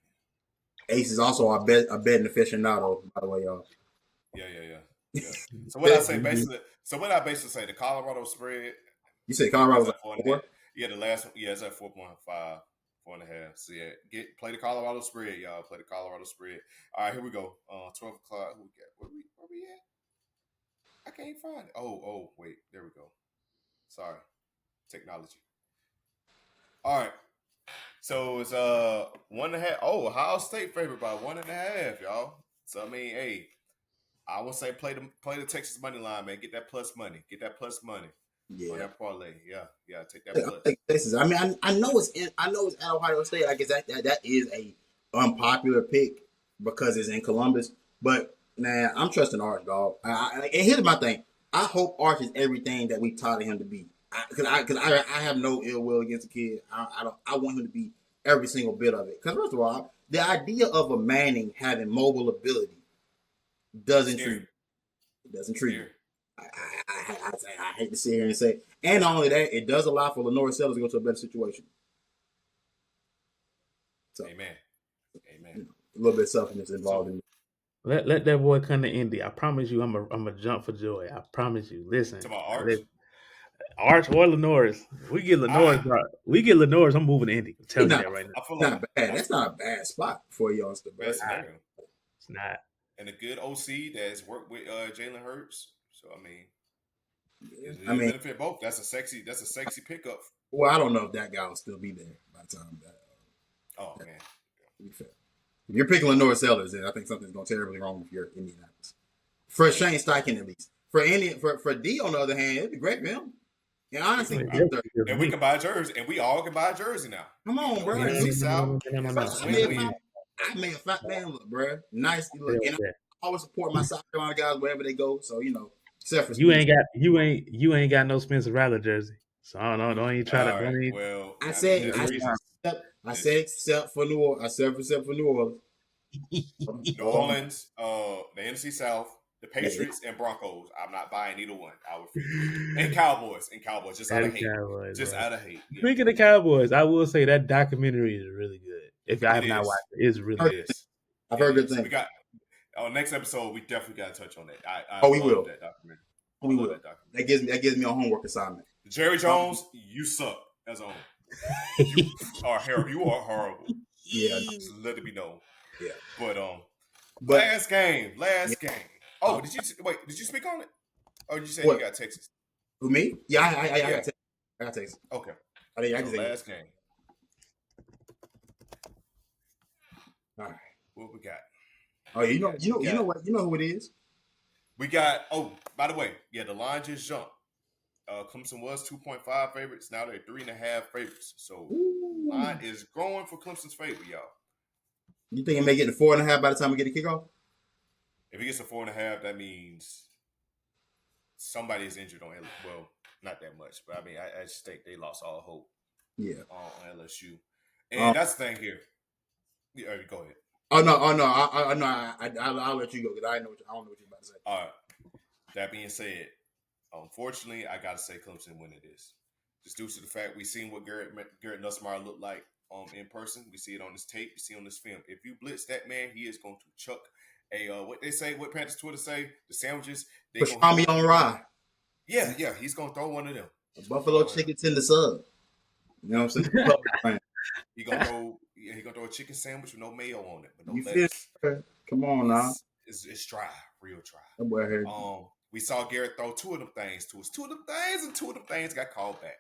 Ace is also a betting aficionado, by the way, y'all.
Yeah. So what I basically say, the Colorado spread
You said Colorado
is
was
at 4.5.
like 4?
Yeah, the last one, yeah, it's at 4.5, 4.5. So yeah, play the Colorado spread, y'all. Play the Colorado spread. All right, here we go. 12 o'clock. Who we got? Where we at? I can't find it. Oh, wait, there we go. Sorry, technology. All right. So it's 1.5. Oh, Ohio State favorite by 1.5, y'all. So I mean, hey, I would say play the Texas money line, man. Get that plus money. Get that plus money on
Yeah.
that parlay. Yeah. Take that
I
plus.
think Texas. I mean, I know it's at Ohio State. I guess that is a unpopular pick because it's in Columbus. But man, I'm trusting Arch, dog. And here's my thing. I hope Arch is everything that we taught him to be. Because I have no ill will against the kid. I want him to be every single bit of it. Because first of all, the idea of a Manning having mobile ability doesn't
Scary.
treat. It doesn't treat.
Scary.
I hate to sit here and say, and not only that, it does allow for Lenore Sellers to go to a better situation. So,
Amen.
a little bit of selfishness involved in it.
Let that boy come to Indy. I promise you, I'm a jump for joy. I promise you. Listen,
To my Arch.
Arch or Lenore's. We get Lenore's, bro. We get Lenore's. I'm moving to Indy. I'm telling you that right now.
I feel
It's
like
not bad. That's not a bad spot for a youngster, bro.
best scenario.
It's not.
And a good OC that's worked with Jalen Hurts. So I mean,
I mean,
benefit both. That's a sexy pickup.
well, I don't know if that guy will still be there by the time that.
Oh man.
To be fair, if you're picking Lenore Sellers, then I think something's going terribly wrong with your Indianapolis. For Shane Steichen, at least. For D, on the other hand, it'd be great for him. And honestly,
and we can buy a jersey, and we all can buy a jersey now.
Come on, bro.
NFC South.
I made a fat man look, bro. Nice look, and I always support my South Carolina guys wherever they go. So except for
you ain't got no Spencer Rattler jersey. So don't even try to.
Right, well,
I said except for New Orleans. I said except for New Orleans.
New Orleans, the NFC South, the Patriots, and Broncos. I'm not buying either one. I would and Cowboys, just out of hate. Out of hate.
Speaking of Cowboys, I will say that documentary is really good. If I have not watched it, it's really good.
I've heard good things.
We got on next episode. We definitely got to touch on that.
We will.
That documentary.
We will. That gives me a homework assignment.
Jerry Jones, you suck as on. You are horrible.
Yeah,
just let it be known.
Yeah,
but last game. Oh, did you speak on it? Or did you say you got Texas?
Who, me? Yeah, I got Texas. I got Texas.
Okay.
Last
game. All right. What we got?
Oh, you know what? You know who it is?
We got. Oh, by the way, the line just jumped. Clemson was 2.5 favorites. Now they're 3.5 favorites. So line is growing for Clemson's favor, y'all.
You think it may get to 4.5 by the time we get the kickoff?
If it gets to 4.5, that means somebody is injured on LSU. Well, not that much, but I mean, I just think they lost all hope.
Yeah,
on LSU, and that's the thing here. Yeah, go ahead.
Oh no! I'll let you go because I don't know what you're about to say.
All right. That being said, unfortunately, I got to say Clemson winning this, just due to the fact we've seen what Garrett Nussmeier looked like in person. We see it on this tape. We see it on this film. If you blitz that man, he is going to chuck what they say, what Panthers Twitter say, the sandwiches.
Pastrami on rye.
Yeah, he's going to throw one of them.
Buffalo chickens in the sub. You know what I'm saying?
He gonna throw a chicken sandwich with no mayo on it, but no
lettuce. Come on now.
It's dry, real dry.
That boy heard.
We saw Garrett throw two of them things to us. Two of them things got called back.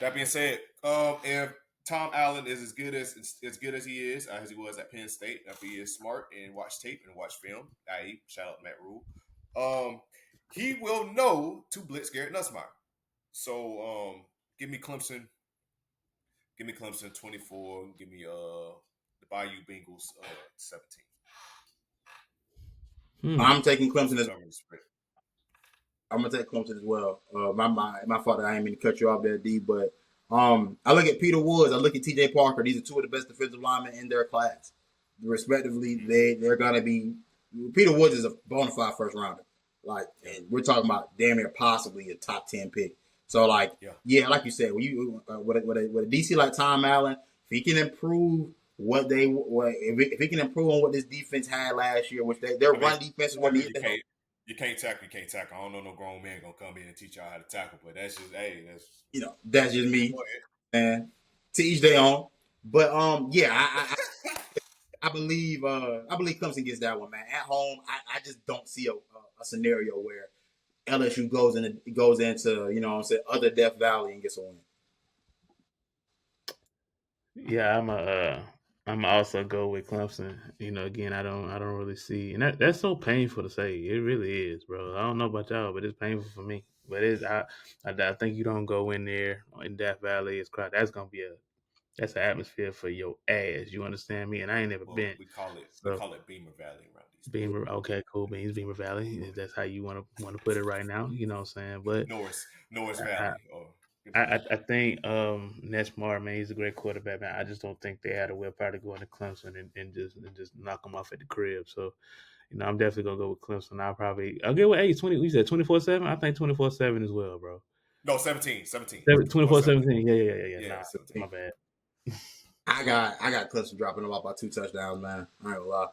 That being said, if Tom Allen is as good as he is, as he was at Penn State, if he is smart and watch tape and watch film, i.e., shout out Matt Rule, he will know to blitz Garrett Nussmeier. So give me Clemson 24. Give me the Bayou Bengals 17.
I'm taking Clemson as I'm gonna take Clemson as well. My fault that I didn't mean to cut you off there, D. But I look at Peter Woods, I look at T.J. Parker. These are two of the best defensive linemen in their class, respectively. They're gonna be. Peter Woods is a bona fide first rounder. And we're talking about damn near possibly a top 10 pick. So, like you said, when you with a DC like Tom Allen, if he can improve if he can improve on what this defense had last year, which their run defense is what
you can't tackle. I don't know no grown man gonna come in and teach y'all how to tackle, but that's just
that's just me, man. To each their own. But I believe Clemson gets that one, man. At home, I just don't see a scenario where LSU goes into other Death Valley and gets a win.
Yeah, I'm also go with Clemson. Again, I don't really see, and that's so painful to say. It really is, bro. I don't know about y'all, but it's painful for me. But I think you don't go in there in Death Valley. It's crowded. That's an atmosphere for your ass. You understand me? And I ain't never been.
We call it Beamer Valley around these.
Beamer, okay, cool. Beamer Valley. If that's how you want to put it right now. You know what I'm saying? But
Norris Valley.
I think Neshmar, man, he's a great quarterback, man. I just don't think they had a willpower to go into Clemson and just knock them off at the crib. So, I'm definitely gonna go with Clemson. I'll get with 20. You said 24-7. I think 24-7 as well, bro.
No, 17.
24-17. Yeah. Nah, 17. My bad.
I got Clemson dropping them off by 2 touchdowns, man. I ain't gonna lie.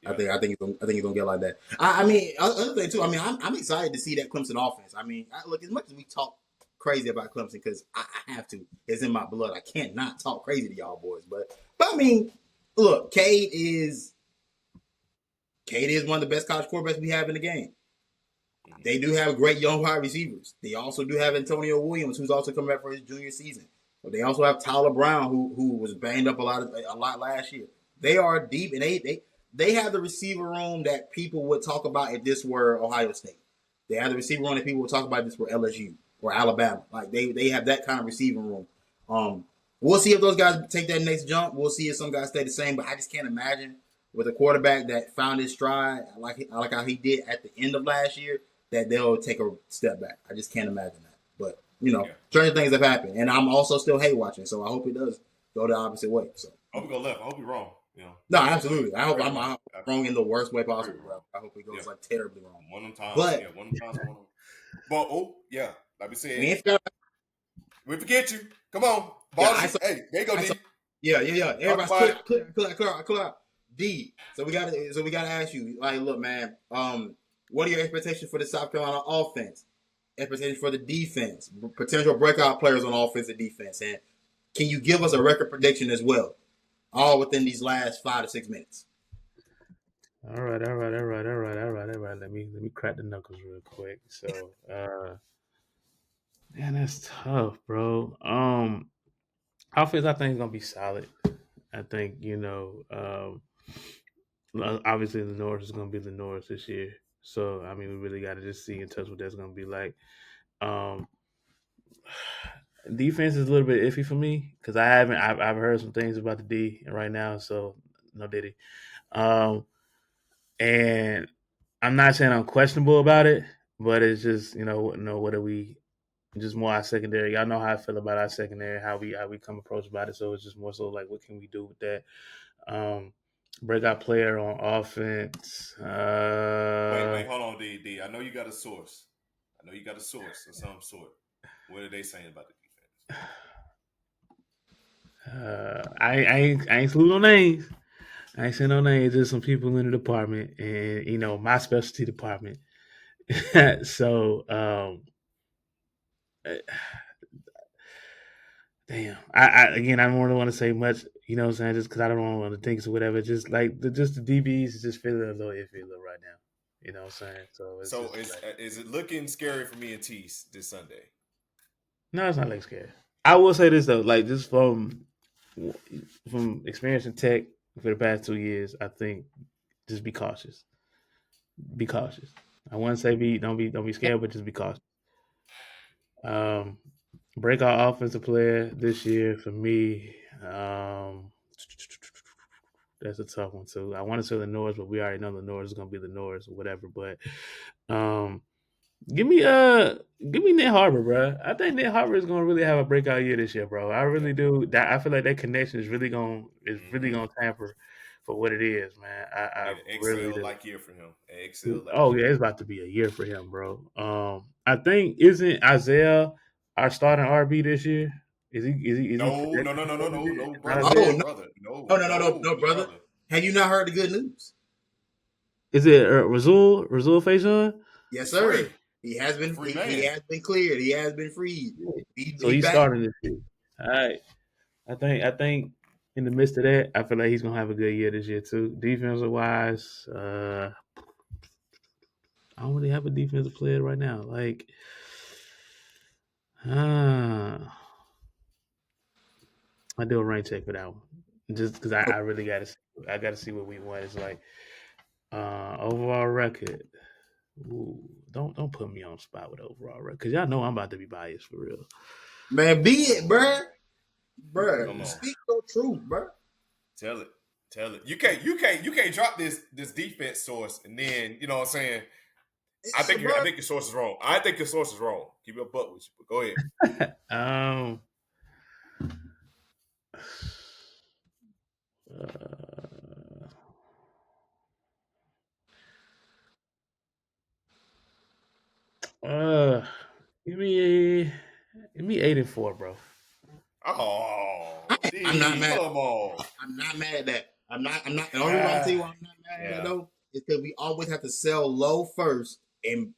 Yeah. I think he's gonna get like that. I mean, other thing too. I mean, I'm excited to see that Clemson offense. I mean, look, as much as we talk crazy about Clemson, because I have to. It's in my blood. I can't not talk crazy to y'all boys. But I mean, look, Cade is one of the best college quarterbacks we have in the game. They do have great young wide receivers. They also do have Antonio Williams, who's also coming back for his junior season. But they also have Tyler Brown, who was banged up a lot last year. They are deep, and they have the receiver room that people would talk about if this were Ohio State. They have the receiver room that people would talk about if this were LSU or Alabama. Like they have that kind of receiving room. We'll see if those guys take that next jump. We'll see if some guys stay the same. But I just can't imagine with a quarterback that found his stride like how he did at the end of last year that they'll take a step back. I just can't imagine that. But strange things have happened, and I'm also still hate watching. So I hope it does go the opposite way. So
I hope we go left. I hope you're wrong.
No, absolutely. I hope I'm wrong in the worst way possible, bro. I hope it goes like terribly wrong.
One of them times.
But
one of them times. But like we said, we forget you. Come on, boss. Hey, there you go, D.
Yeah. Everybody, clear out. D. So we gotta ask you, like, look, man. What are your expectations for the South Carolina offense? Expectations for the defense? Potential breakout players on offense and defense, and can you give us a record prediction as well? All within these last 5 to 6 minutes.
All right. Let me crack the knuckles real quick. So, man, that's tough, bro. Offense, I think is gonna be solid. I think obviously the North is gonna be the North this year. So I mean, we really got to just see and touch what that's gonna be like. Defense is a little bit iffy for me because I've heard some things about the D right now. So no Diddy. And I'm not saying I'm questionable about it, but it's just what are we? Just more our secondary. Y'all know how I feel about our secondary, how we come approach about it. So it's just more so like what can we do with that? Breakout player on offense.
Wait, hold on, D. I know you got a source. Of some sort. What are they saying about the defense?
I ain't salute no names. I ain't saying no names. Just some people in the department, and my specialty department. So, damn. I don't really want to say much. You know what I'm saying? Just because I don't want to think or whatever. Just like the DBs is just feeling a little iffy right now. You know what I'm saying? So
is it looking scary for me and Tease this Sunday?
No, it's not like scary. I will say this though, like just from experience in tech for the past 2 years, I think just be cautious. Be cautious. I wouldn't say don't be scared, but just be cautious. Breakout offensive player this year for me. That's a tough one too. I want to say the North, but we already know the North is going to be the North or whatever. But give me Nick Harbor, bro. I think Nick Harbor is going to really have a breakout year this year, bro. I really do. I feel like that connection is really going to tamper for what it is, man. I really do.
Like year for him.
Yeah, it's about to be a year for him, bro. I think isn't Isaiah our starting RB this year? Is he?
No,
brother. Have you not heard the good news?
Is it Razul Faison?
Yes, sir. Free. He has been he has been cleared. He has been freed.
So he's starting this year. All right. I think in the midst of that, I feel like he's gonna have a good year this year too. Defensive wise, I don't really have a defensive player right now. Like, I do a rank check for that one, just because I really got to see what we want. It's like overall record. Ooh, don't put me on the spot with overall record, because y'all know I'm about to be biased for real.
Man, be it, bruh. Speak your truth, bruh.
Tell it. You can't drop this defense source and then you know what I'm saying. I think your source is wrong. I think your source is wrong. Keep your butt with you, but go ahead.
Give me 8-4, bro.
Oh,
I'm not mad.
Come on.
I'm not mad at that. I'm not. The only reason I tell you why I'm not mad at that though is because we always have to sell low first and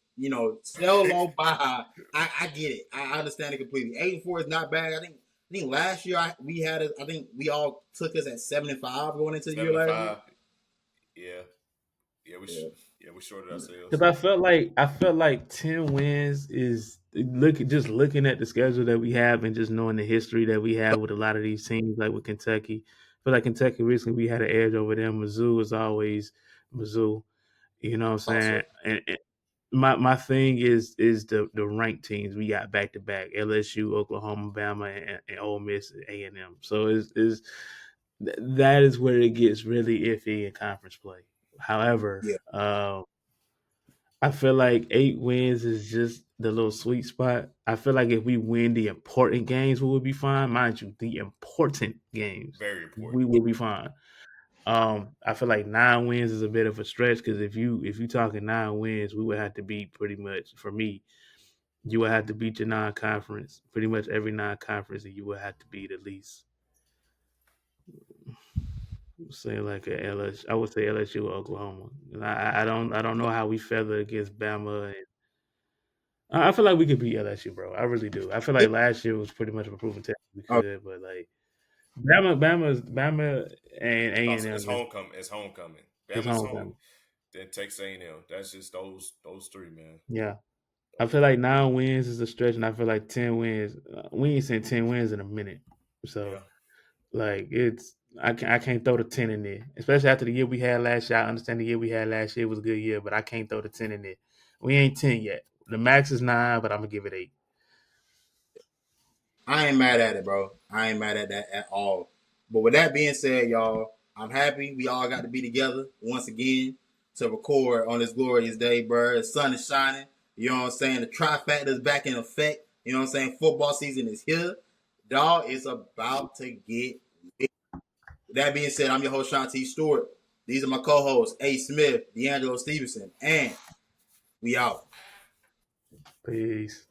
sell low buy high. I get it. I understand it completely. 8-4 is not bad. I think last year I think we all took us at 7-5 going into the year last
year. Yeah, we shorted ourselves.
Because I felt like 10 wins is looking at the schedule that we have and just knowing the history that we have with a lot of these teams, like with Kentucky. I feel like Kentucky recently we had an edge over them. Mizzou is always Mizzou. You know what I'm saying?
Also,
And my thing is the ranked teams we got back to back: LSU, Oklahoma, Bama, and Ole Miss, A&M. So that is where it gets really iffy in conference play. However,
yeah,
I feel like 8 wins is just the little sweet spot. I feel like if we win the important games, we will be fine. Mind you, the important games,
Very
we
important.
will be fine. I feel like 9 wins is a bit of a stretch because if you talking 9 wins, we would have to beat pretty much for me. You would have to beat your non-conference, pretty much every non-conference, and you would have to beat at least say like a LSU. I would say LSU or Oklahoma. And I don't know how we feather against Bama. And I feel like we could beat LSU, bro. I really do. I feel
yeah.
like last year was pretty much a proven test we
Oh,
could, but like Bama and
It's
A&M
homecoming. It's homecoming.
is
Bama's home.
homecoming.
Then Texas A&M. That's just those three, man.
Yeah. I
Those
feel
three.
like 9 wins is a stretch, and I feel like 10 wins. We ain't seen 10 wins in a minute, so
Yeah.
like I can't throw the 10 in there, especially after the year we had last year. I understand the year we had last year was a good year, but I can't throw the 10 in there. We ain't 10 yet. The max is 9, but I'm gonna give it 8.
I ain't mad at it, bro. I ain't mad at that at all. But with that being said, y'all, I'm happy we all got to be together once again to record on this glorious day, bro. The sun is shining. You know what I'm saying? The trifecta is back in effect. You know what I'm saying? Football season is here. Dog, it's about to get lit. With that being said, I'm your host, Sean T. Stewart. These are my co-hosts, A. Smith, D'Angelo Stevenson, and we out.
Peace.